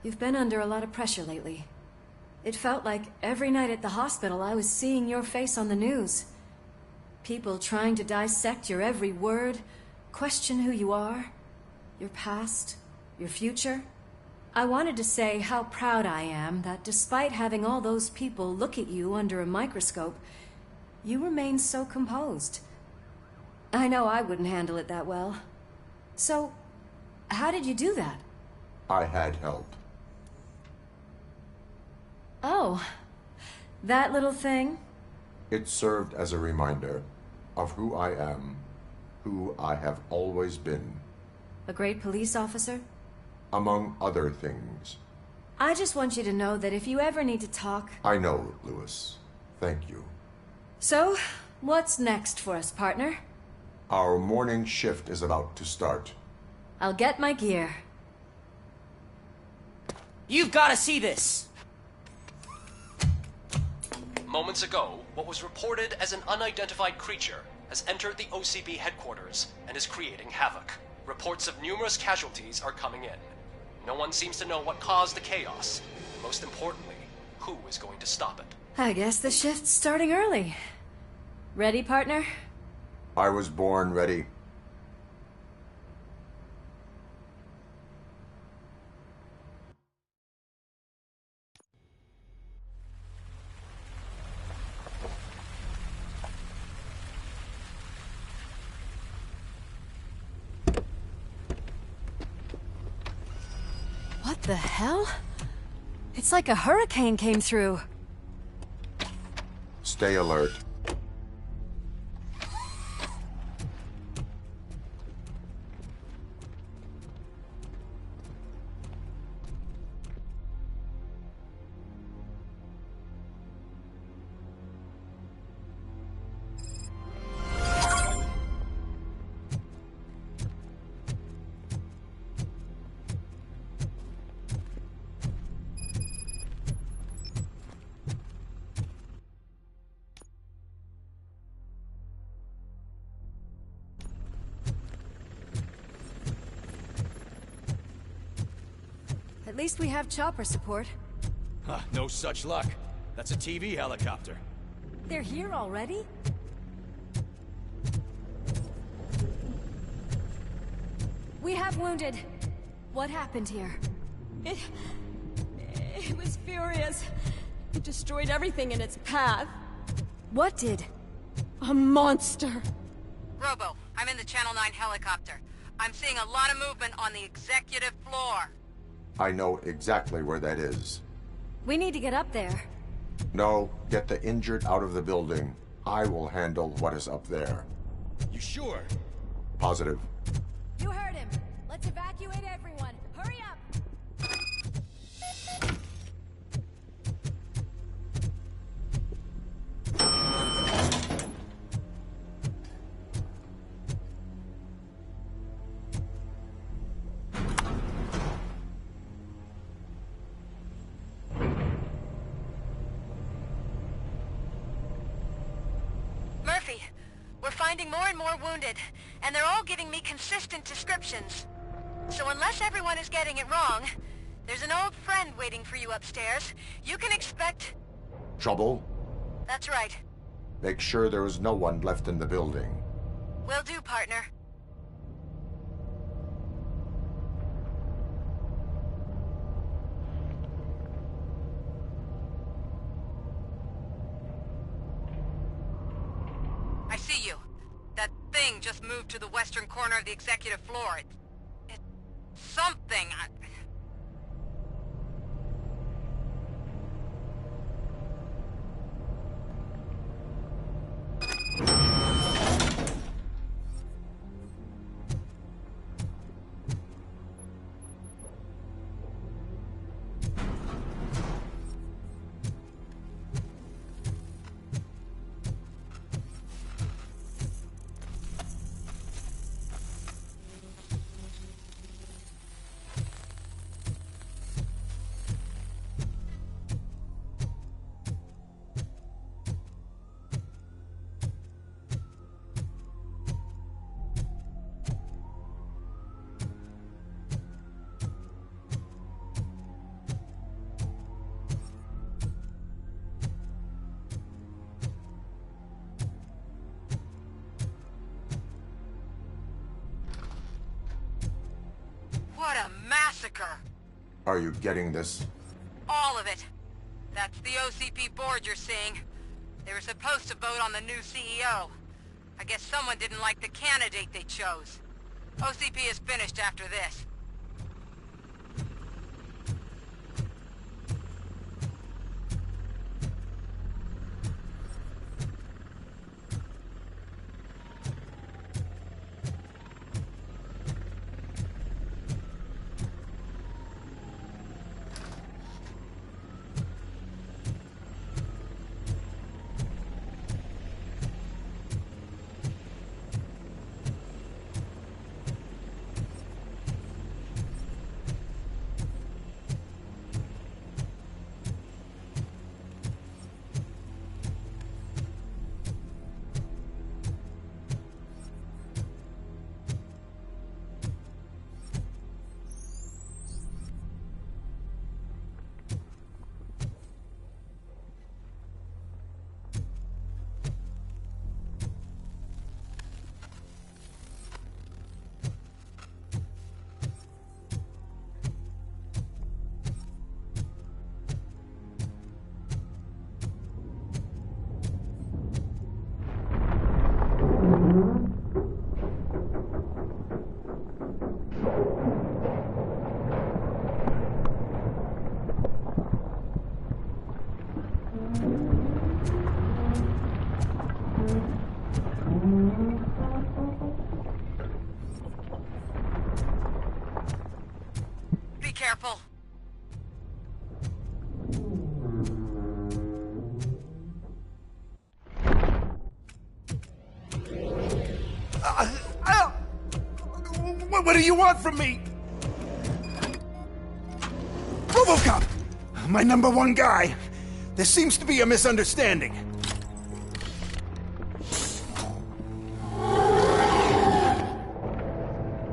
You've been under a lot of pressure lately. It felt like every night at the hospital I was seeing your face on the news. People trying to dissect your every word, question who you are, your past, your future. I wanted to say how proud I am that despite having all those people look at you under a microscope, you remain so composed. I know I wouldn't handle it that well. So, how did you do that? I had help. Oh, that little thing? It served as a reminder of who I am, who I have always been. A great police officer? Among other things. I just want you to know that if you ever need to talk... I know, Lewis. Thank you. So, what's next for us, partner? Our morning shift is about to start. I'll get my gear. You've got to see this! Moments ago, what was reported as an unidentified creature has entered the OCP headquarters and is creating havoc. Reports of numerous casualties are coming in. No one seems to know what caused the chaos. Most importantly, who is going to stop it? I guess the shift's starting early. Ready, partner? I was born ready. What the hell? It's like a hurricane came through. Stay alert. least we have chopper support. Huh, no such luck. That's a TV helicopter. They're here already? We have wounded. What happened here? It was furious. It destroyed everything in its path. What did? A monster. Robo, I'm in the Channel 9 helicopter. I'm seeing a lot of movement on the executive floor. I know exactly where that is. We need to get up there. No, get the injured out of the building. I will handle what is up there. You sure? Positive. You heard him. Let's evacuate everyone. Hurry up! Murphy, we're finding more and more wounded, and they're all giving me consistent descriptions. So unless everyone is getting it wrong, there's an old friend waiting for you upstairs. You can expect... Trouble? That's right. Make sure there is no one left in the building. Will do, partner. I see you. That thing just moved to the western corner of the executive floor. It's something. What a massacre! Are you getting this? All of it. That's the OCP board you're seeing. They were supposed to vote on the new CEO. I guess someone didn't like the candidate they chose. OCP is finished after this. Be careful. What do you want from me? Robocop! My #1 guy. There seems to be a misunderstanding.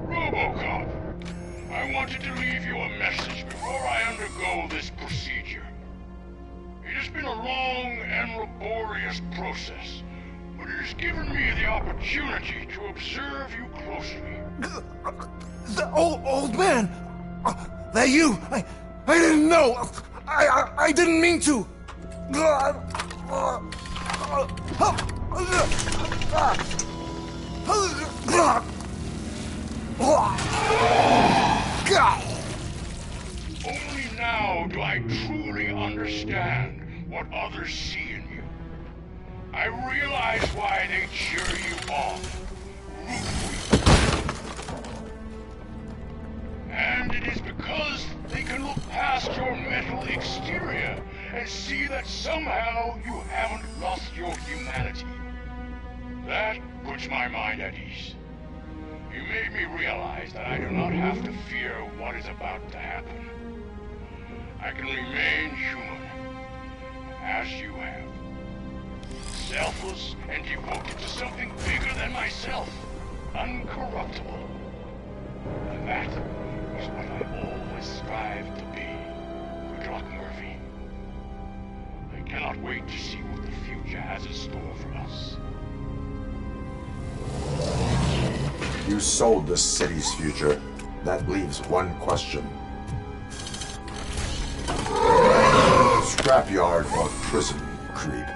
Robocop! I wanted to leave you a message before I undergo this procedure. It has been a long and laborious process, but it has given me the opportunity to observe you closely. The old man! That you! I didn't know! I didn't mean to! Only now do I truly understand what others see in you. I realize why they cheer you on, root for you. And it is because they can look past your metal exterior and see that somehow you haven't lost your humanity. That puts my mind at ease. You made me realize that I do not have to fear what is about to happen. I can remain human, as you have. Selfless and devoted to something bigger than myself. Uncorruptible. And that is what I always strive to be, good luck, Murphy. I cannot wait to see what the future has in store for us. You sold the city's future. That leaves one question. Scrapyard or prison, creep?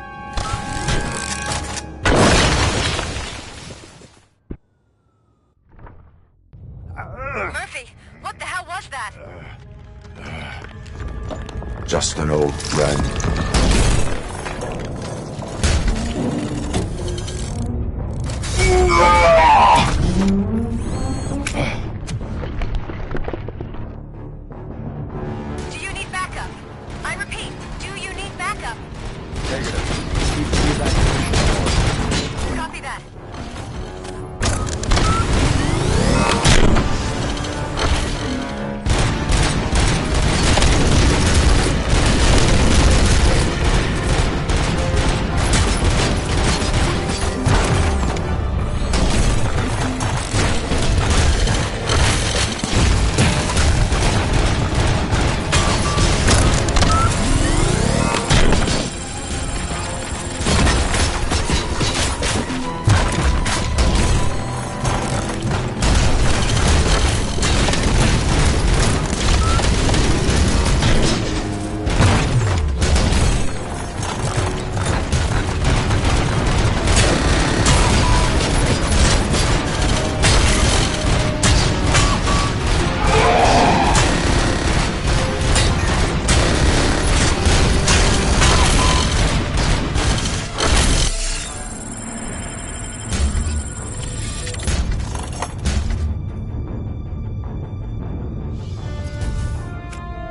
Murphy, what the hell was that? Just an old friend. Do you need backup? I repeat, do you need backup? Negative. Copy that.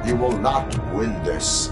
You will not win this.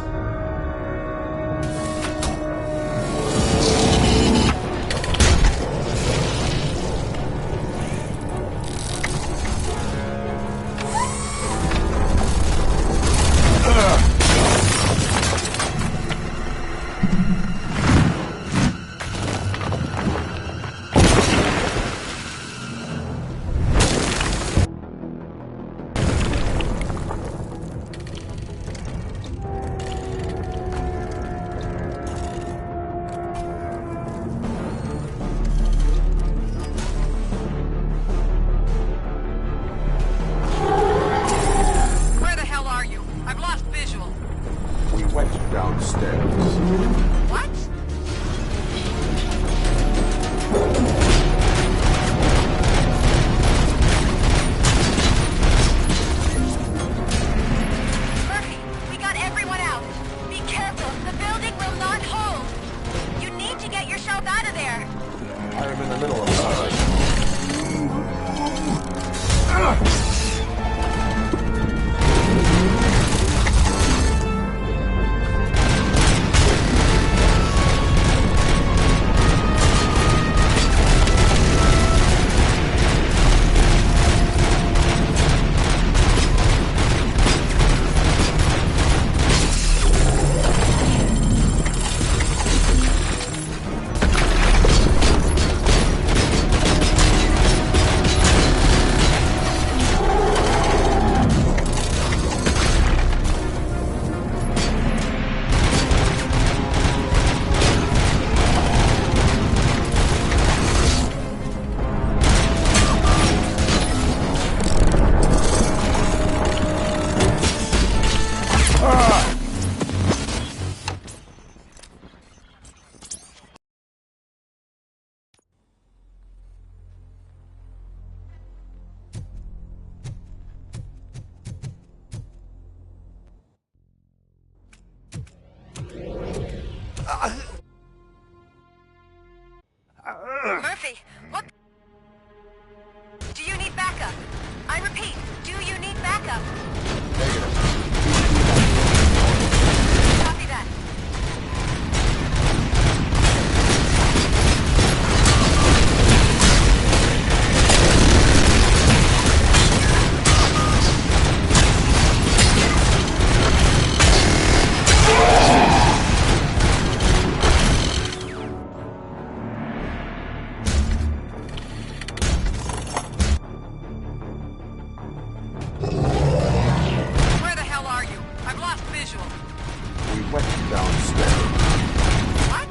went downstairs. What?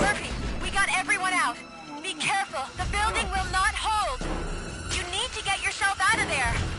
Murphy, we got everyone out. Be careful. The building will not hold. You need to get yourself out of there.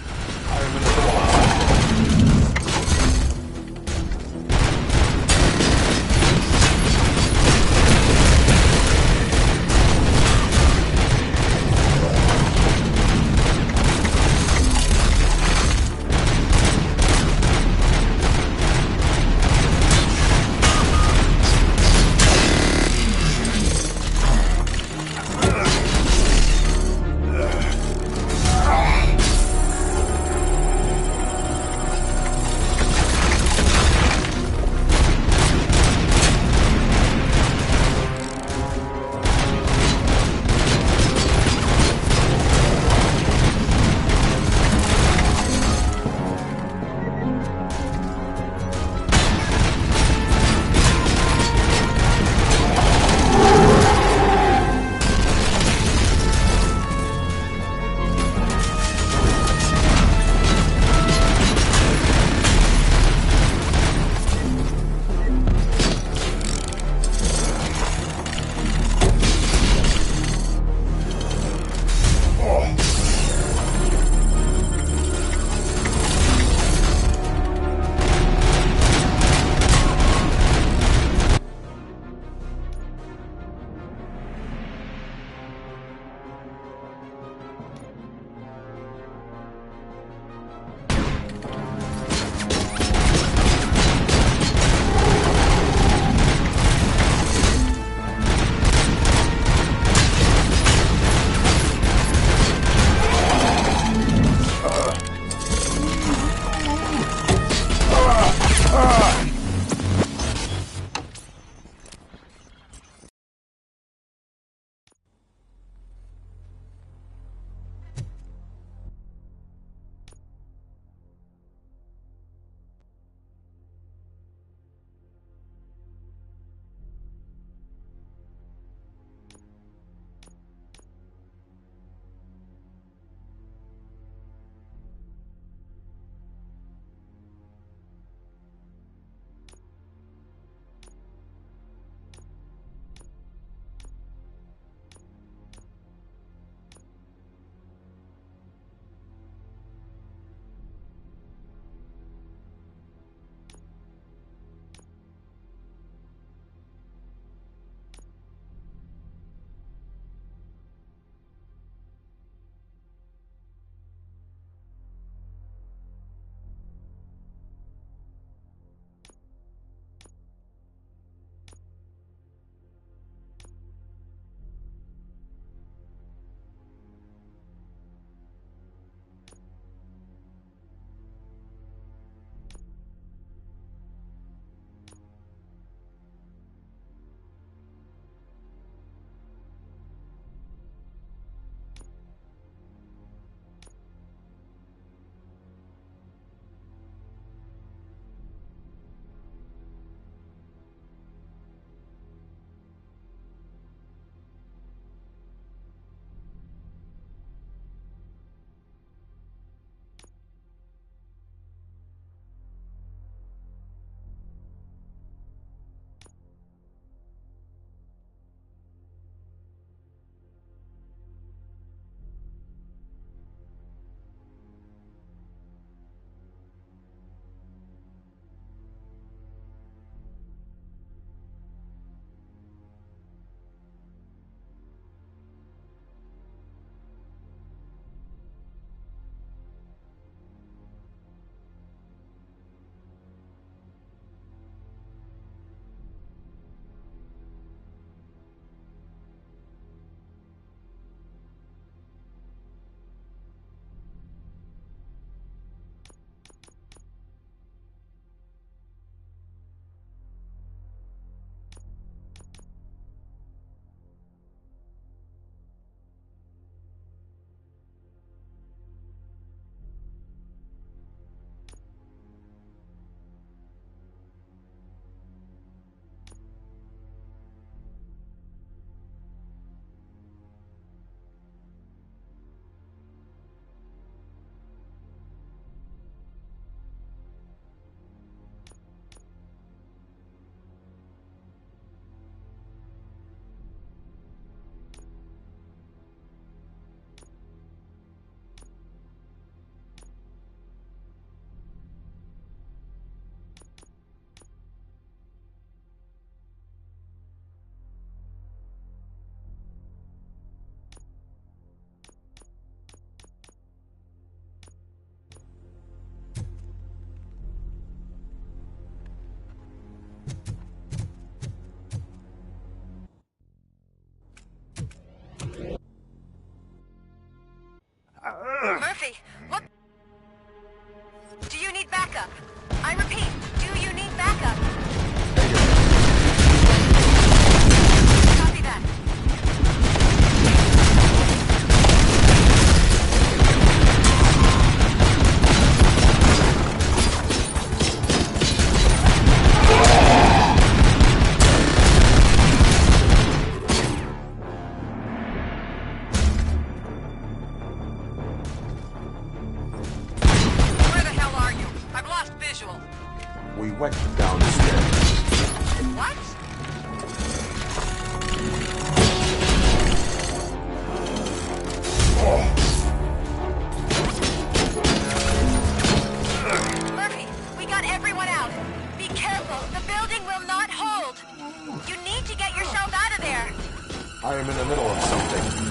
I am in the middle of something.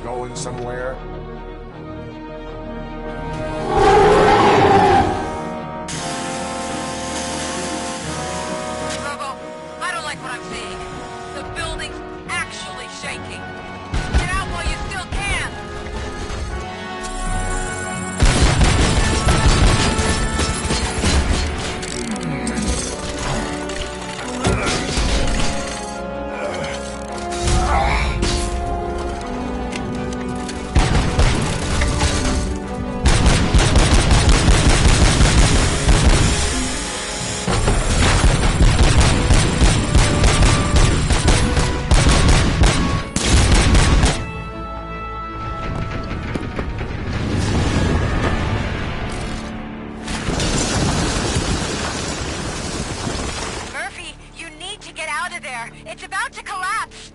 Going somewhere? Robo, I don't like what I'm seeing. The building's actually shaking. Get out while you still can! Murphy, you need to get out of there. It's about to collapse.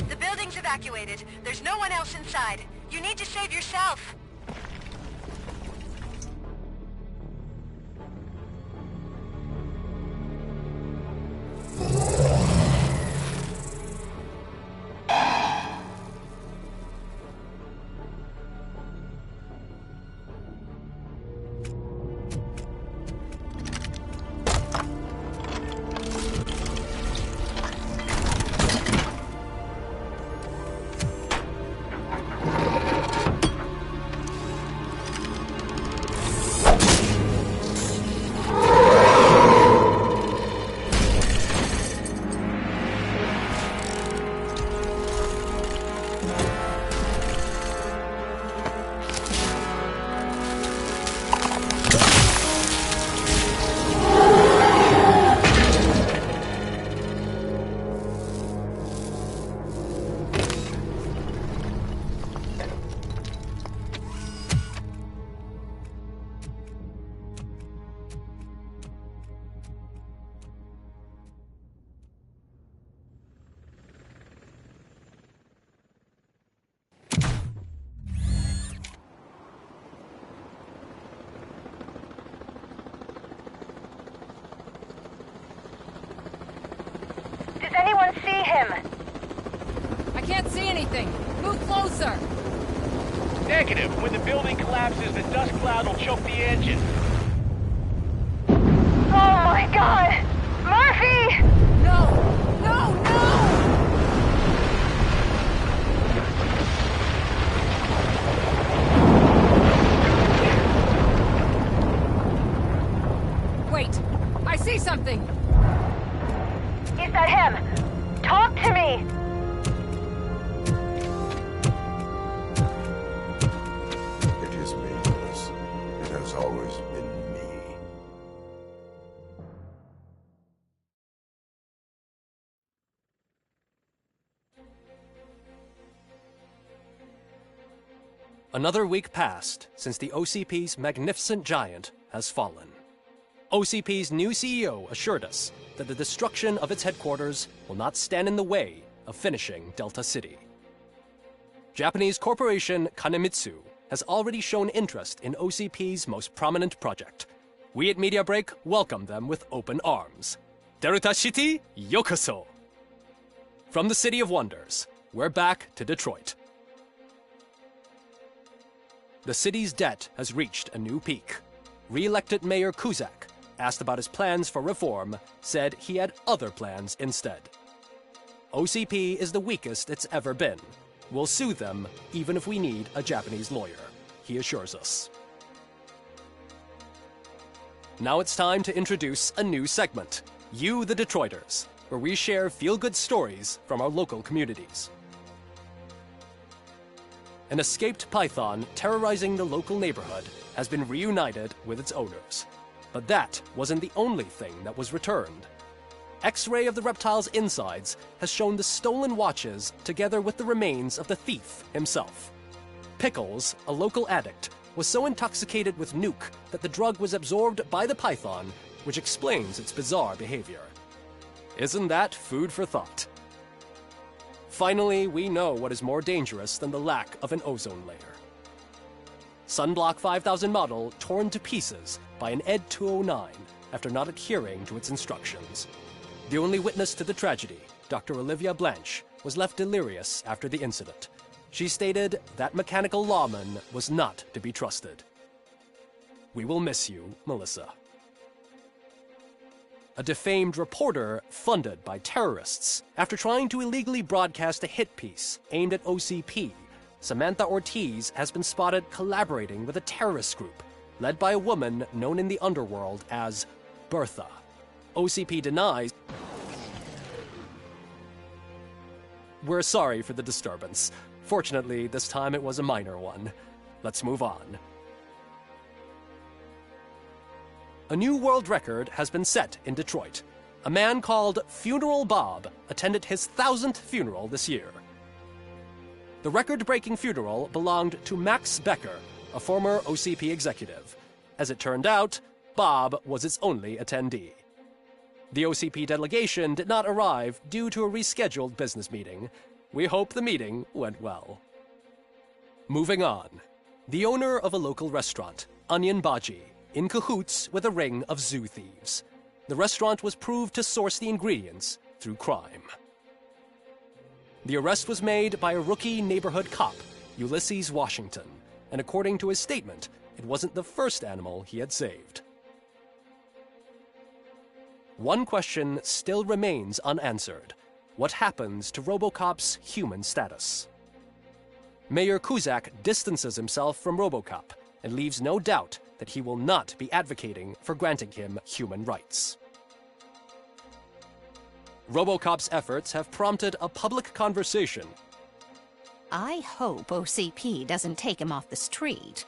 The building's evacuated. There's no one else inside. You need to save yourself. Does anyone see him? I can't see anything. Move closer. Negative. When the building collapses, the dust cloud will choke the engine. Oh my god! Murphy! No! No! No! Wait! I see something! Is that him? Talk to me! It is me, Lewis. It has always been me. Another week passed since the OCP's magnificent giant has fallen. OCP's new CEO assured us that the destruction of its headquarters will not stand in the way of finishing Delta City. Japanese corporation Kanemitsu has already shown interest in OCP's most prominent project. We at Media Break welcome them with open arms. Delta City, yokoso! From the City of Wonders, we're back to Detroit. The city's debt has reached a new peak. Re-elected Mayor Cusack, asked about his plans for reform, said he had other plans instead. OCP is the weakest it's ever been. We'll sue them even if we need a Japanese lawyer, he assures us. Now it's time to introduce a new segment, You the Detroiters, where we share feel-good stories from our local communities. An escaped python terrorizing the local neighborhood has been reunited with its owners. But that wasn't the only thing that was returned. X-ray of the reptile's insides has shown the stolen watches together with the remains of the thief himself. Pickles, a local addict, was so intoxicated with nuke that the drug was absorbed by the python, which explains its bizarre behavior. Isn't that food for thought? Finally, we know what is more dangerous than the lack of an ozone layer. Sunblock 5000 model torn to pieces by an ED 209 after not adhering to its instructions. The only witness to the tragedy, Dr. Olivia Blanche, was left delirious after the incident. She stated that mechanical lawman was not to be trusted. We will miss you, Melissa. A defamed reporter funded by terrorists after trying to illegally broadcast a hit piece aimed at OCP. Samantha Ortiz has been spotted collaborating with a terrorist group led by a woman known in the underworld as Bertha. OCP denies. We're sorry for the disturbance. Fortunately, this time it was a minor one. Let's move on. A new world record has been set in Detroit. A man called Funeral Bob attended his 1000th funeral this year. The record-breaking funeral belonged to Max Becker, a former OCP executive. As it turned out, Bob was its only attendee. The OCP delegation did not arrive due to a rescheduled business meeting. We hope the meeting went well. Moving on. The owner of a local restaurant, Onion Baji, in cahoots with a ring of zoo thieves. The restaurant was proved to source the ingredients through crime. The arrest was made by a rookie neighborhood cop, Ulysses Washington, and according to his statement, it wasn't the first animal he had saved. One question still remains unanswered. What happens to Robocop's human status? Mayor Cusack distances himself from Robocop and leaves no doubt that he will not be advocating for granting him human rights. Robocop's efforts have prompted a public conversation. I hope OCP doesn't take him off the street.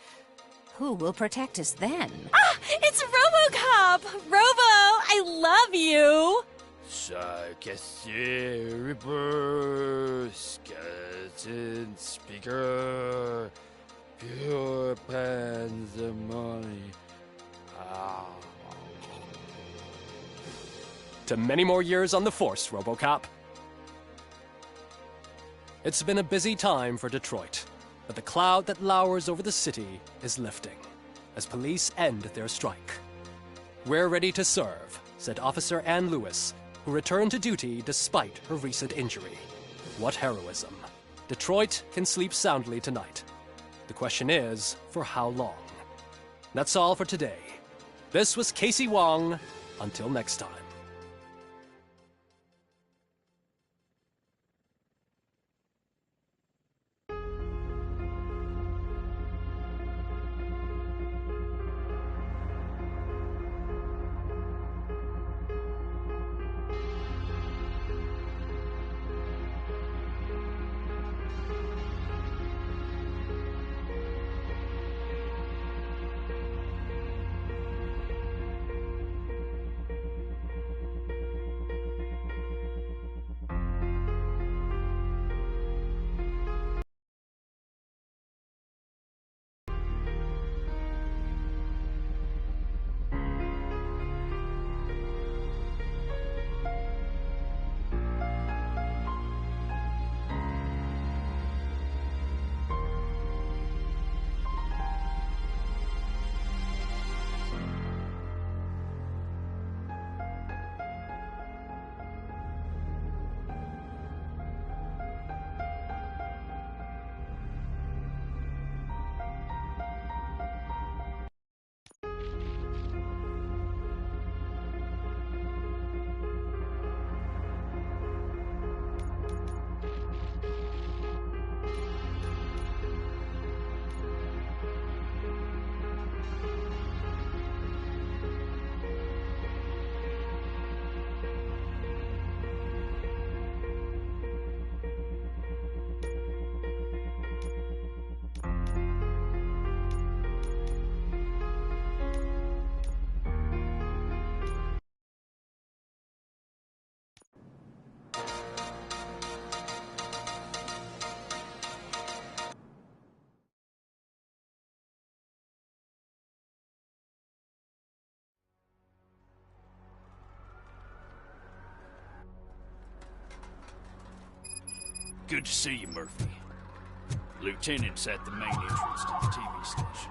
Who will protect us then? Ah! It's Robocop! Robo, I love you! Cassier, Reaper, Skeleton, Speaker, Pure Pandemonium. To many more years on the force, Robocop. It's been a busy time for Detroit, but the cloud that lowers over the city is lifting as police end their strike. We're ready to serve, said Officer Ann Lewis, who returned to duty despite her recent injury. What heroism. Detroit can sleep soundly tonight. The question is, for how long? That's all for today. This was Casey Wong. Until next time. Good to see you, Murphy. Lieutenant's at the main entrance to the TV station.